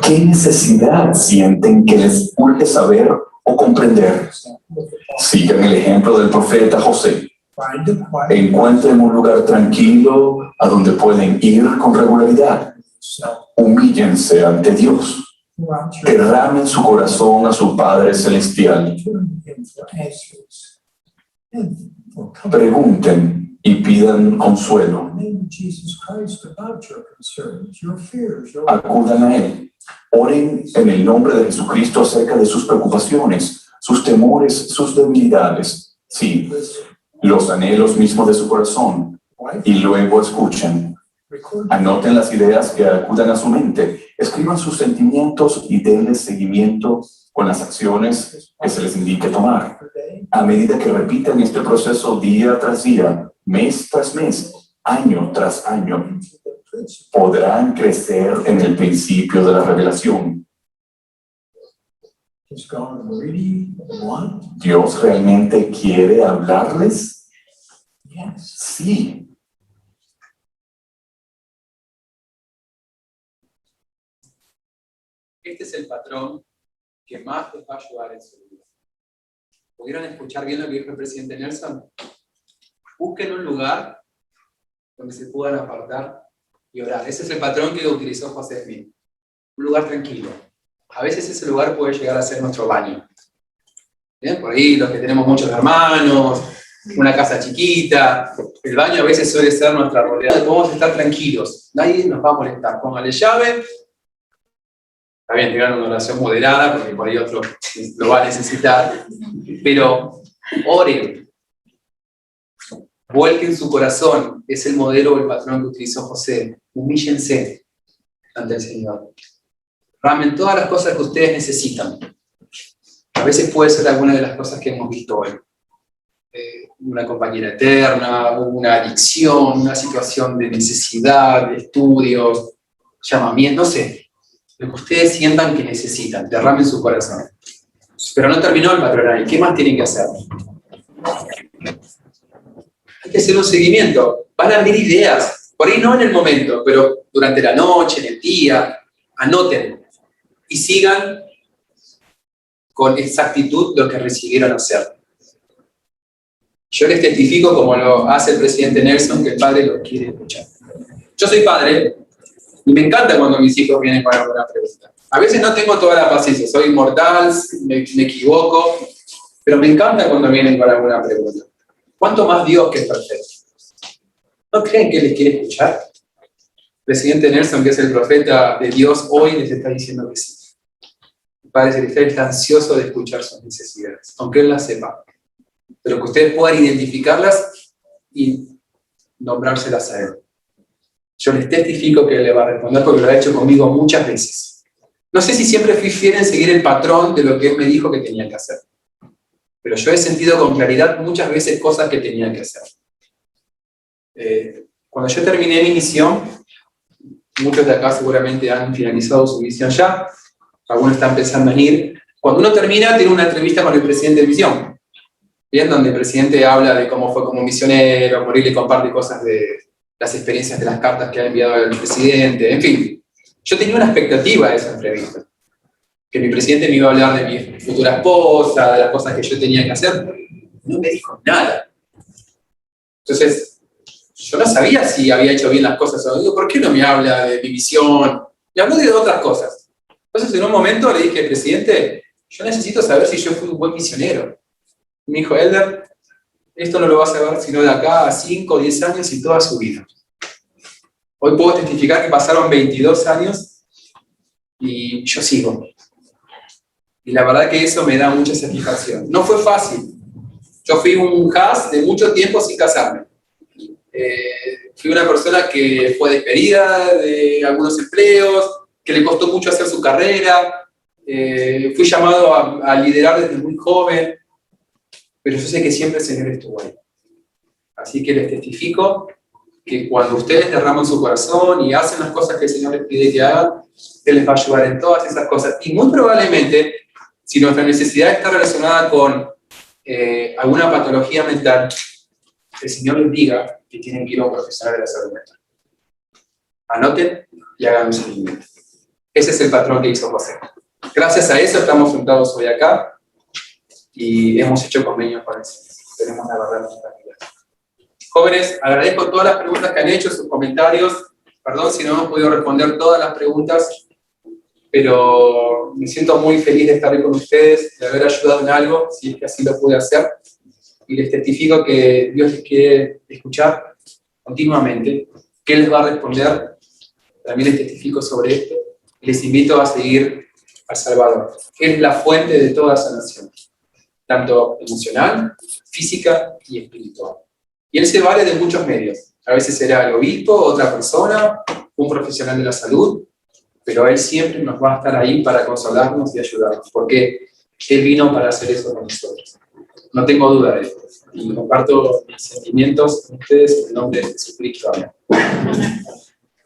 ¿Qué necesidad sienten que les urge saber o comprender? Sigan el ejemplo del profeta José. Encuentren un lugar tranquilo a donde pueden ir con regularidad. Humíllense ante Dios. Derramen su corazón a su Padre Celestial. Pregunten y pidan consuelo. Acudan a Él. Oren en el nombre de Jesucristo acerca de sus preocupaciones, sus temores, sus debilidades. Sí, los anhelos mismos de su corazón. Y luego escuchen. Anoten las ideas que acudan a su mente. Escriban sus sentimientos y denles seguimiento con las acciones que se les indique tomar. A medida que repitan este proceso día tras día, mes tras mes, año tras año, podrán crecer en el principio de la revelación. ¿Dios realmente quiere hablarles? Sí. Este es el patrón que más les va a ayudar en su vida. ¿Pudieron escuchar bien lo que dijo el presidente Nelson? Busquen un lugar donde se puedan apartar y orar. Ese es el patrón que utilizó José Smith. Un lugar tranquilo. A veces ese lugar puede llegar a ser nuestro baño. ¿Bien? Por ahí los que tenemos muchos hermanos, una casa chiquita, el baño a veces suele ser nuestra rodeada. Podemos estar tranquilos, nadie nos va a molestar. Póngale llave. Está bien, tengan una oración moderada, porque por ahí otro lo va a necesitar. Pero oren. Vuelquen su corazón. Es el modelo o el patrón que utilizó José. Humíllense ante el Señor. Ramen todas las cosas que ustedes necesitan. A veces puede ser alguna de las cosas que hemos visto hoy. Una compañera eterna, una adicción, una situación de necesidad, de estudios, llamamiento, no sé. Lo que ustedes sientan que necesitan, derramen su corazón. Pero no terminó el patrón ahí. ¿Qué más tienen que hacer? Hay que hacer un seguimiento. Van a venir ideas. Por ahí no en el momento, pero durante la noche, en el día. Anoten. Y sigan con exactitud lo que recibieron hacer. Yo les testifico, como lo hace el presidente Nelson, que el padre lo quiere escuchar. Yo soy padre y me encanta cuando mis hijos vienen con alguna pregunta. A veces no tengo toda la paciencia, soy mortal, me equivoco, pero me encanta cuando vienen con alguna pregunta. ¿Cuánto más Dios que es perfecto? ¿No creen que les quiere escuchar? El presidente Nelson, que es el profeta de Dios hoy, les está diciendo que sí. El Padre Celestial está ansioso de escuchar sus necesidades, aunque Él las sepa. Pero que ustedes puedan identificarlas y nombrárselas a Él. Yo les testifico que Él le va a responder porque lo ha hecho conmigo muchas veces. No sé si siempre fui fiel en seguir el patrón de lo que Él me dijo que tenía que hacer. Pero yo he sentido con claridad muchas veces cosas que tenía que hacer. Cuando yo terminé mi misión, muchos de acá seguramente han finalizado su misión ya, algunos están pensando en ir. Cuando uno termina, tiene una entrevista con el presidente de misión, ¿bien? Donde el presidente habla de cómo fue como misionero, por ahí le comparte cosas de las experiencias de las cartas que ha enviado el presidente, en fin. Yo tenía una expectativa de esa entrevista, que mi presidente me iba a hablar de mi futura esposa, de las cosas que yo tenía que hacer. No me dijo nada. Entonces, yo no sabía si había hecho bien las cosas o no. Digo, ¿por qué no me habla de mi misión? Me habló de otras cosas. Entonces, en un momento le dije, presidente, yo necesito saber si yo fui un buen misionero. Y me dijo, Elder, esto no lo vas a ver sino de acá a 5 o 10 años y toda su vida. Hoy puedo testificar que pasaron 22 años y yo sigo. Y la verdad que eso me da mucha satisfacción. No fue fácil. Yo fui un has de mucho tiempo sin casarme. Fui una persona que fue despedida de algunos empleos, que le costó mucho hacer su carrera. Fui llamado a liderar desde muy joven. Pero yo sé que siempre el Señor estuvo ahí. Así que les testifico que cuando ustedes derraman su corazón y hacen las cosas que el Señor les pide que hagan, Él les va a ayudar en todas esas cosas. Y muy probablemente, si nuestra necesidad está relacionada con alguna patología mental, el Señor les diga que tienen que ir a un profesional de la salud mental. Anoten y hagan un seguimiento. Ese es el patrón que hizo José. Gracias a eso estamos sentados hoy acá y hemos hecho convenios con el Señor. Tenemos la verdad en nuestra vida. Jóvenes, agradezco todas las preguntas que han hecho, sus comentarios. Perdón si no hemos podido responder todas las preguntas, pero me siento muy feliz de estar hoy con ustedes, de haber ayudado en algo, si es que así lo pude hacer. Y les testifico que Dios les quiere escuchar continuamente, que Él les va a responder. También les testifico sobre esto. Y les invito a seguir al Salvador. Él es la fuente de toda sanación, tanto emocional, física y espiritual. Y Él se vale de muchos medios. A veces será el obispo, otra persona, un profesional de la salud, pero Él siempre nos va a estar ahí para consolarnos y ayudarnos, porque Él vino para hacer eso con nosotros. No tengo duda de esto. Y comparto mis sentimientos con ustedes en el nombre de Jesucristo. Amén.